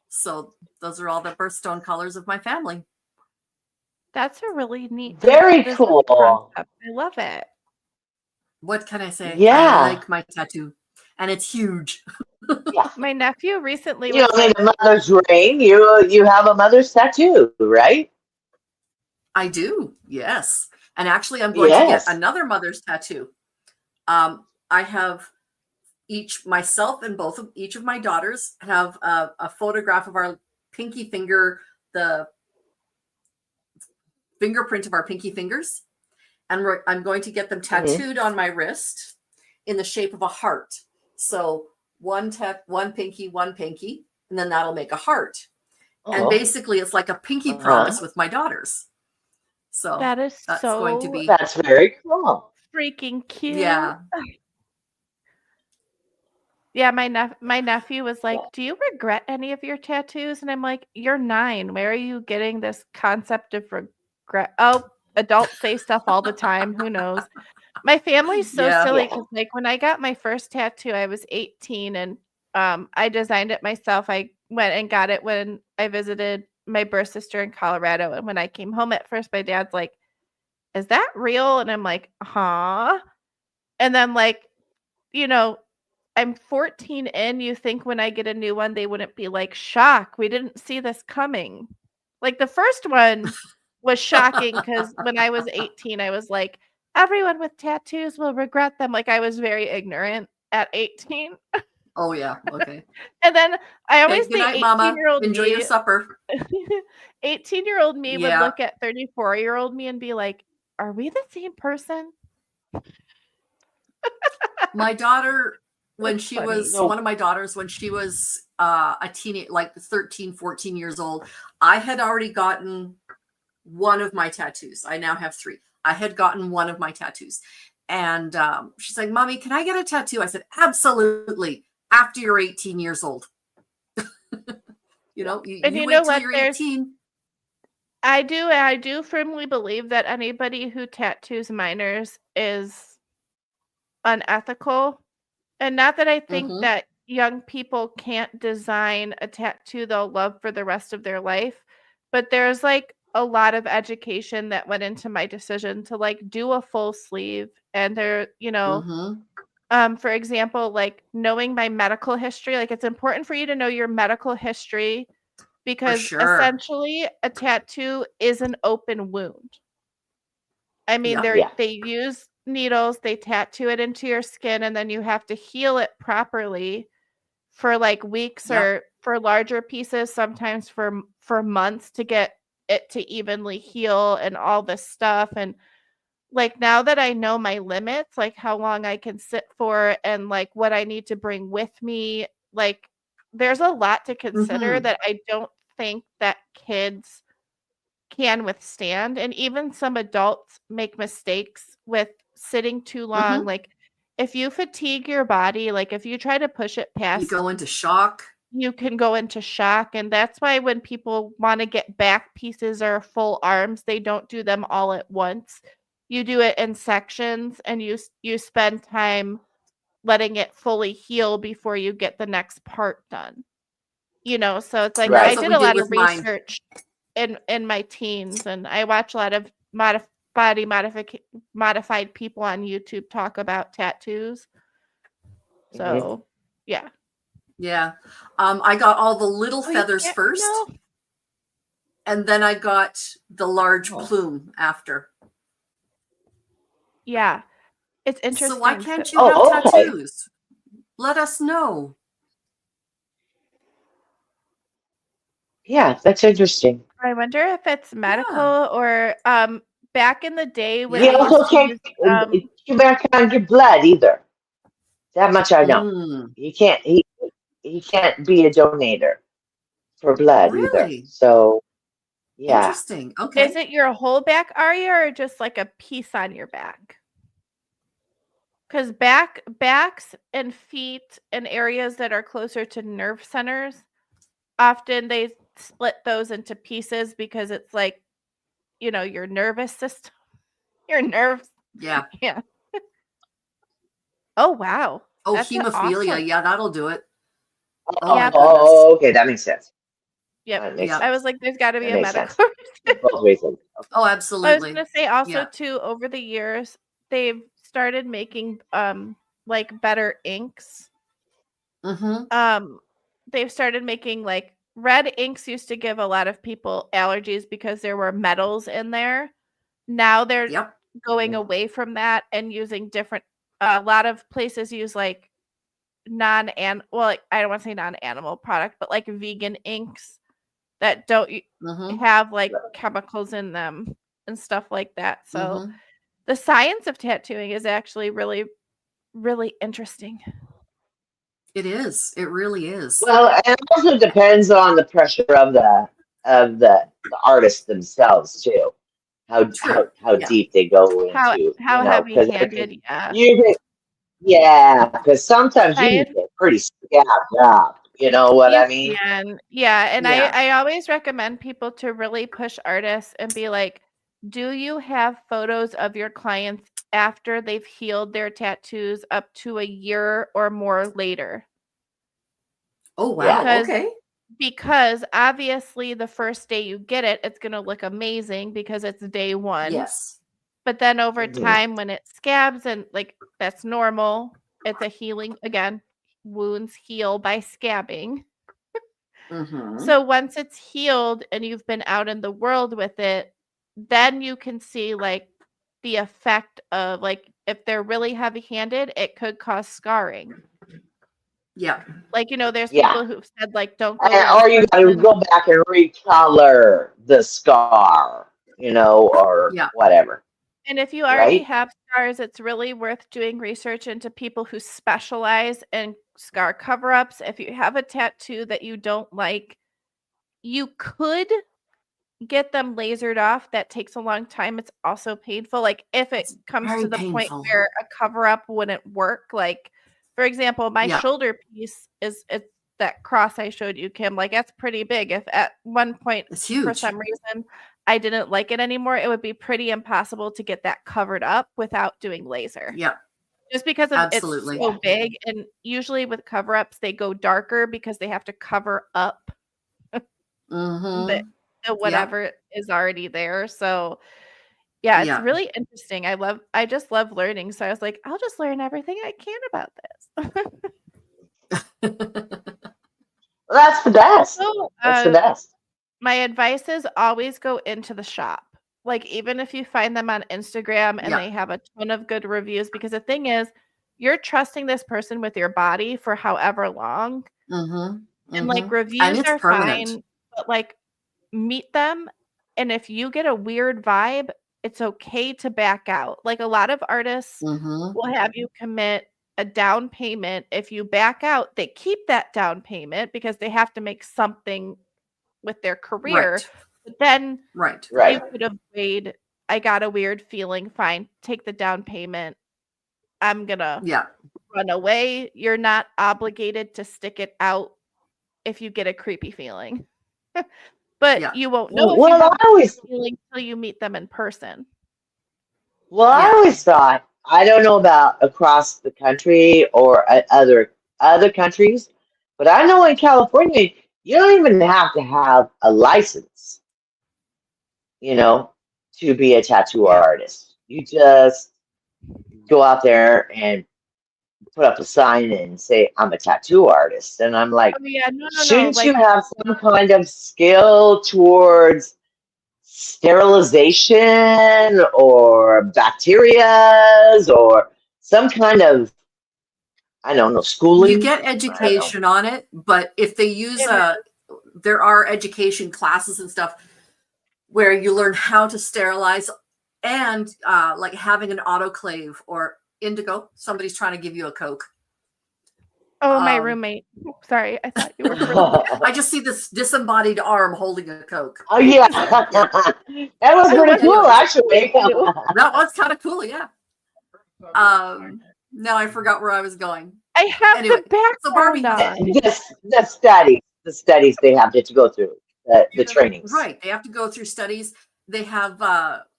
So those are all the birthstone colors of my family. That's a really neat Very design cool. concept. I love it. What can I say? I Yeah. like my tattoo, and it's huge. Yeah. My nephew recently You know, was I mean, like, a mother's ring. You have a mother's tattoo, right? I do, yes. And actually, I'm going to get Yes. another mother's tattoo. I have myself and each of my daughters have a photograph of our pinky finger, the fingerprint of our pinky fingers, and I'm going to get them Hmm. tattooed on my wrist in the shape of a heart. So one pinky, and then that'll make a heart. And Oh. basically, it's like a pinky Uh-huh. promise with my daughters. So that is that's going to so be, That's very cool. freaking cute. yeah. Yeah, my nephew was Yeah. like, "Do you regret any of your tattoos?" And I'm like, "You're 9. Where are you getting this concept of regret?" Oh, adults say stuff all the time. Who knows? My family's so Yeah. silly Yeah. because, like, when I got my first tattoo, I was 18 and I designed it myself. I went and got it when I visited my birth sister in Colorado. And when I came home at first, my dad's like, is that real? And I'm like, huh? And then like, you know, I'm 14 in. You think when I get a new one, they wouldn't be like, shock. We didn't see this coming. Like the first one was shocking because when I was 18, I was like, everyone with tattoos will regret them. Like I was very ignorant at 18. Oh yeah. Okay. And then I Okay, always good think night, Mama. 18-year-old Enjoy your me, supper. 18-year-old me would Yeah. look at 34-year-old me and be like, are we the same person? My daughter, when That's she funny. was No. one of my daughters, when she was a teenage, like 13, 14 years old, I had already gotten one of my tattoos. I now have 3. I had gotten one of my tattoos. And she's like, Mommy, can I get a tattoo? I said, absolutely. After you're 18 years old. You know, And you you wait know till what? you're There's 18. I do firmly believe that anybody who tattoos minors is unethical. And not that I think Mhm. that young people can't design a tattoo they'll love for the rest of their life, but there's like a lot of education that went into my decision to like do a full sleeve. And there, Mhm. for example, like knowing my medical history, like it's important for you to know your medical history For because sure. essentially a tattoo is an open wound. I mean, Yep. Yeah. they use needles, they tattoo it into your skin, and then you have to heal it properly for like weeks Yep. or for larger pieces, sometimes for months to get it to evenly heal and all this stuff. And like now that I know my limits, like how long I can sit for and like what I need to bring with me, like there's a lot to consider Mhm. that I don't think that kids can withstand. And even some adults make mistakes with sitting too long. Mhm. Like if you fatigue your body, like if you try to push it You past, go into shock. you can go into shock. And that's why when people want to get back pieces or full arms, they don't do them all at once. You do it in sections and you spend time letting it fully heal before you get the next part done. So it's like And I that's Right. what did we a did lot of with mine. research in my teens, and I watch a lot of modified people on YouTube talk about tattoos. Mhm. So, yeah. Yeah. I got all the little Oh, you feathers can't first, no. and then I got the large Oh. plume after. Yeah. It's So why interesting. So, can't you have Oh, okay. tattoos? Let us know. Yeah, that's interesting. I wonder if it's medical Yeah. or back in the day when He Yeah. they also used to can't. use You better can't get blood either. That much I know. Mm, He can't. He can't be a donator for blood either. really? So yeah. Interesting. is Okay. it your whole back area or just like a piece on your back? Because backs and feet and areas that are closer to nerve centers, often they split those into pieces because it's like, your nervous system, your nerves. Yeah. Yeah. Oh, wow. Oh, That's hemophilia. awesome. Yeah, that'll do it. Oh Oh, my Yep. goodness. okay, that makes sense. Yep. That makes Yeah. I was sense. like, there's got to be That a makes sense. medical reason. Both reasons. Okay. Oh, I was absolutely. gonna say also Yeah. too, over the years, they've started making like better inks. Mm-hmm. They've started making like red inks used to give a lot of people allergies because there were metals in there. Now they're Yep. going Mhm. away from that and using different a lot of places use like like I don't want to say non-animal product, but like vegan inks that don't Mm-hmm. have like chemicals in them and stuff like that. So Mm-hmm. the science of tattooing is actually really, really interesting. It is. It really is. Well, and it also depends on the pressure of the artists themselves too. True. How Yeah. deep they go How into, because heavy-handed, yeah. you can, yeah, because The sometimes you can science get pretty scabbed up. You know what you I mean? can. Yeah, and Yeah. I always recommend people to really push artists and be like, do you have photos of your clients after they've healed their tattoos up to a year or more later? Oh, wow. Yeah. Because Okay. because obviously the first day you get it, it's going to look amazing because it's day 1. Yes. But then over Mhm. time, when it scabs and like that's normal, it's a healing again. Wounds heal by scabbing. Mhm. So once it's healed and you've been out in the world with it, then you can see like the effect of like if they're really heavy-handed, it could cause scarring. Yeah. Like, there's Yeah. people who've said like don't go to Or you got to person. go back and recolor the scar, or Yeah. whatever. And if you already Right? have scars, it's really worth doing research into people who specialize in scar cover-ups. If you have a tattoo that you don't like, you could get them lasered off. That takes a long time. It's also painful. Like if it It's comes very to the point painful. where a cover-up wouldn't work, like for example, my Yeah. shoulder piece it's that cross I showed you, Kim. Like that's pretty big. If at one point It's for huge. some reason I didn't like it anymore, it would be pretty impossible to get that covered up without doing laser. Yeah. Just because of Absolutely. it's so big, and usually with cover-ups they go darker because they have to cover up Mhm. the Yep. whatever is already there. So yeah, it's Yeah. really interesting. I just love learning. So I was like, I'll just learn everything I can about this. Well, that's the best. So, That's the best. my advice is always go into the shop. Like even if you find them on Instagram and Yeah. they have a ton of good reviews, because the thing is, you're trusting this person with your body for however long. Mhm. And like Mhm. And reviews it's are permanent. fine, but like meet them. And if you get a weird vibe, it's okay to back out. Like a lot of artists Mhm. will have you commit a down payment. If you back out, they keep that down payment because they have to make something with their career. Right. But then Right. you Right. could have weighed, I got a weird feeling, fine, take the down payment. I'm gonna Yeah. run away. You're not obligated to stick it out if you get a creepy feeling. But Yeah. you won't know if you Well, have I a always creepy feeling until you meet them in person. Well, I Yeah. always thought, I don't know about across the country or other countries, but I know in California you don't even have to have a license, you know, to be a tattoo Yeah. artist. You just go out there and put up a sign and say, I'm a tattoo artist. And I'm like, Oh yeah, no. shouldn't you Like have some kind of skill towards sterilization or bacterias or some kind of, I don't know, You schooling? get I don't know. education on it, but if they use it is. there are education classes and stuff where you learn how to sterilize and like having an autoclave or indigo. Somebody's trying to give you a Coke. Oh, my Um, roommate. Sorry, I thought you were for real. I just see this disembodied arm holding a Coke. Oh, yeah. Yeah. That was I pretty love cool, Anyway, actually. you. that was kind of cool. Yeah. Now I forgot where I was going. I have Anyway, so the Barbie background has on. The studies they have to go through, the trainings. right. They have to go through studies. They have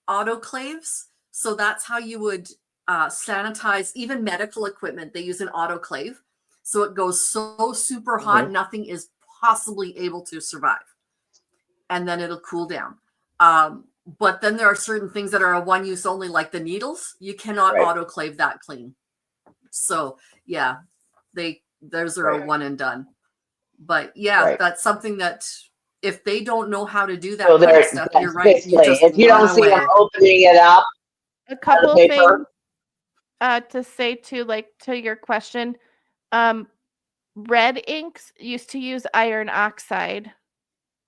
autoclaves. So that's how you would sanitize even medical equipment. They use an autoclave. So it goes so super hot, Mhm. nothing is possibly able to survive. And then it'll cool down. But then there are certain things that are a one use only, like the needles. You cannot Right. autoclave that clean. So yeah, those are a Right. one and done. But yeah, Right. that's something that if they don't know how to do that So kind of there, stuff, you're that's right. You basically, just if you run don't see them away. opening it up A on the couple things paper, to say to your question. Red inks used to use iron oxide,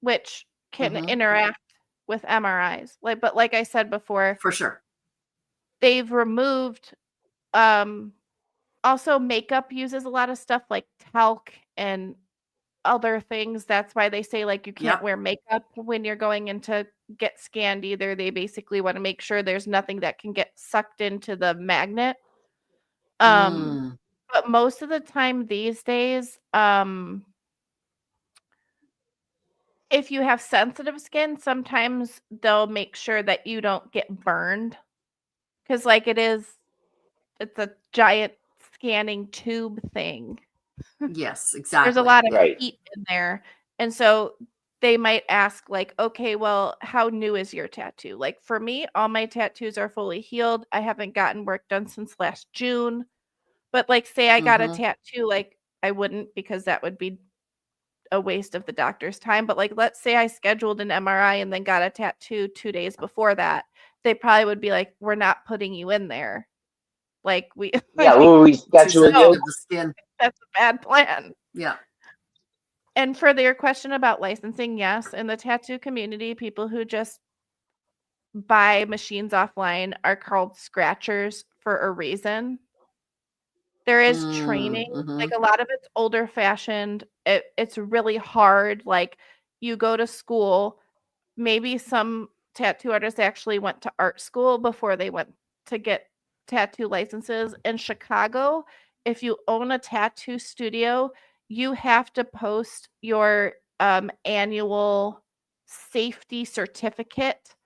which can Mhm. interact with MRIs. But like I said before, For sure. they've removed also makeup uses a lot of stuff like talc and other things. That's why they say like you can't Yep. wear makeup when you're going in to get scanned either. They basically want to make sure there's nothing that can get sucked into the magnet. Mm. But most of the time these days, if you have sensitive skin, sometimes they'll make sure that you don't get burned because like it's a giant scanning tube thing. Yes, There's a exactly. lot of right? heat in there, And so they might ask like, okay, well, how new is your tattoo? Like for me, all my tattoos are fully healed. I haven't gotten work done since last June. But like say I got a tattoo, like I wouldn't because that would be a waste of the doctor's time. But like let's say I scheduled an MRI and then got a tattoo 2 days before that. They probably would be like, we're not putting you in there. Like we Yeah, like, we'll Too reschedule sensitive you. to the skin. that's a bad plan. Yeah. And for your question about licensing, yes, in the tattoo community, people who just buy machines offline are called scratchers for a reason. There is training, like a lot of it's older fashioned. It's really hard. Like you go to school, maybe some tattoo artists actually went to art school before they went to get tattoo licenses. In Chicago, if you own a tattoo studio, you have to post your annual safety certificate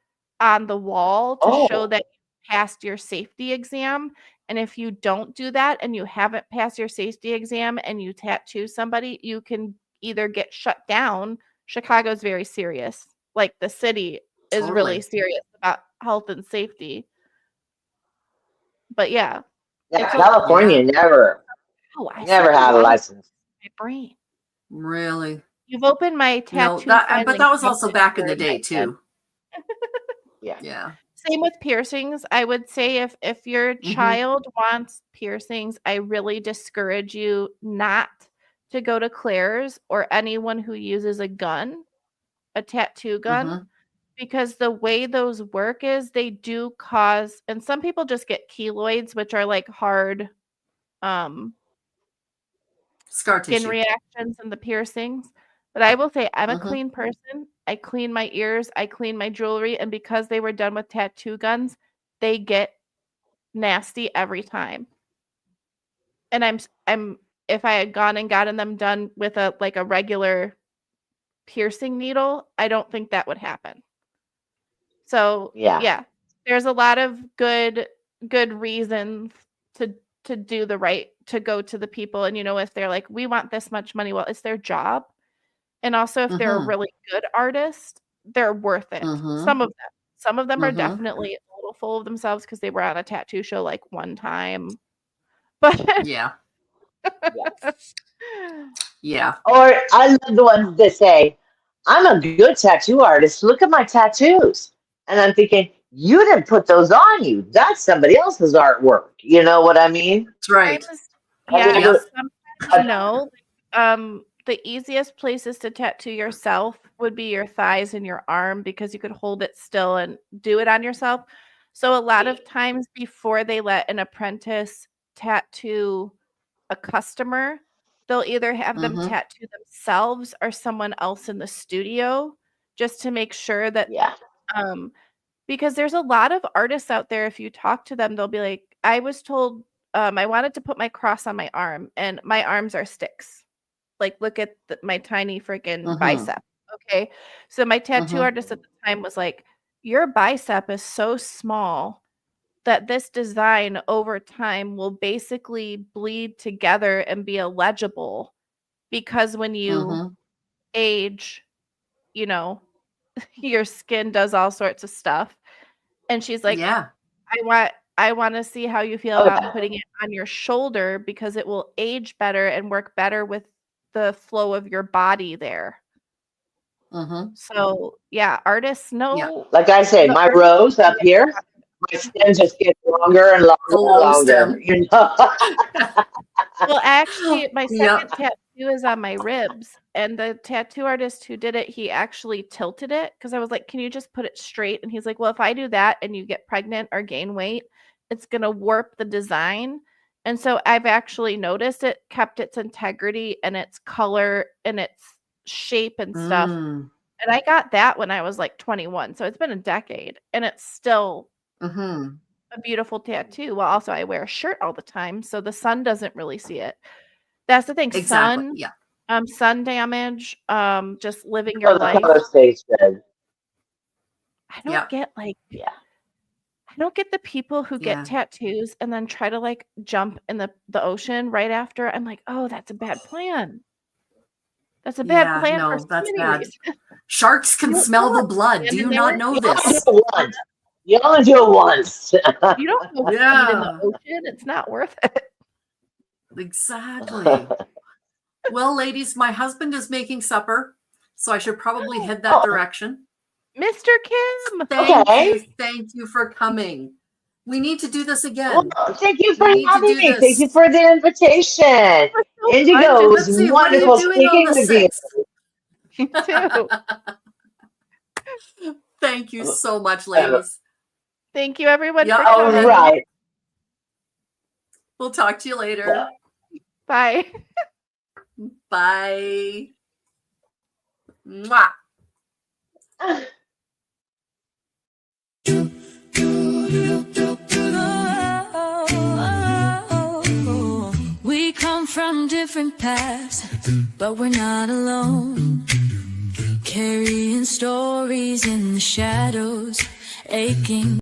on the wall to show Oh, that you passed your safety exam. And if you don't do that and you haven't passed your safety exam and you tattoo somebody, you can either get shut down. Chicago's very serious. Like the city is really Totally. serious about health and safety. But yeah, yeah, it's a Yeah. California never I said a had a lot of license. my brain. Really. You've opened my No, tattoo that but filing that was also cabinet back in here the in my day head. too. Yeah. Yeah. Same with piercings. I would say if your child wants piercings, I really discourage you not to go to Claire's or anyone who uses a gun, a tattoo gun, because the way those work is they do cause, and some people just get keloids, which are like hard Scar skin tissue. reactions in the piercings. But I will say I'm a clean person. I clean my ears, I clean my jewelry, and because they were done with tattoo guns, they get nasty every time. And I'm if I had gone and gotten them done with a like a regular piercing needle, I don't think that would happen. So, Yeah. yeah, there's a lot of good reasons to do the right to go to the people, and if they're like, we want this much money, well, it's their job. And also if they're a really good artist, they're worth it. Some of them. Some of them are definitely a little full of themselves because they were on a tattoo show like one time. But Yeah. Yes. Yeah. Or I love the ones that say, I'm a good tattoo artist. Look at my tattoos. And I'm thinking, you didn't put those on you. That's somebody else's artwork. You know what I mean? That's right. sometimes, I yeah, Yep. sometimes no. The easiest places to tattoo yourself would be your thighs and your arm because you could hold it still and do it on yourself. So a lot of times before they let an apprentice tattoo a customer, they'll either have them tattoo themselves or someone else in the studio just to make sure that Yeah. because there's a lot of artists out there, if you talk to them, they'll be like, I was told I wanted to put my cross on my arm and my arms are sticks. Like, look at my tiny freaking bicep. Okay. So my tattoo artist at the time was like, your bicep is so small that this design over time will basically bleed together and be illegible because when you age, you know, your skin does all sorts of stuff. And she's like, Yeah. I want to see how you feel Oh, about yeah. putting it on your shoulder because it will age better and work better with the flow of your body there. So, yeah, artists Yeah. know Like I say, the my artists rows know up here, my skin just gets longer and longer The and long longer. stem. You know? Well, actually, my second Yep. tattoo is on my ribs, and the tattoo artist who did it, he actually tilted it because I was like, "Can you just put it straight?" And he's like, "Well, if I do that and you get pregnant or gain weight, it's gonna warp the design." And so I've actually noticed it kept its integrity and its color and its shape and stuff. And I got that when I was like 21, so it's been a decade, and it's still a beautiful tattoo. Well, also I wear a shirt all the time, so the sun doesn't really see it. That's the thing, Exactly. Yeah. sun damage, just living your Oh, the color life. stays good. I Yeah. don't get like Yeah. I don't get the people who get Yeah. tattoos and then try to like jump in the ocean right after. I'm like, "Oh, that's a bad plan." That's a bad Yeah, plan no, for that's so many bad. reasons. Sharks can You don't smell know the blood. what's Do you in not there. know You only this? do it once. You only do it once. You don't go feed in the Yeah, ocean. It's not worth it. exactly. Well, ladies, my husband is making supper, so I should probably head that Oh, direction. Mr. Kim. okay. Thank you for coming. We need to do this Well, again. thank you for We need to having do me. Thank you this. for the invitation. It was so fun Indigo, it just was Let's see, what are you wonderful doing on speaking the with you. 6th? too. Thank you so much, ladies. Thank you, everyone, Yeah, for All coming. right. We'll talk to you later. Bye. Bye. Mwah. We come from different paths, but we're not alone. Carrying stories in the shadows, aching.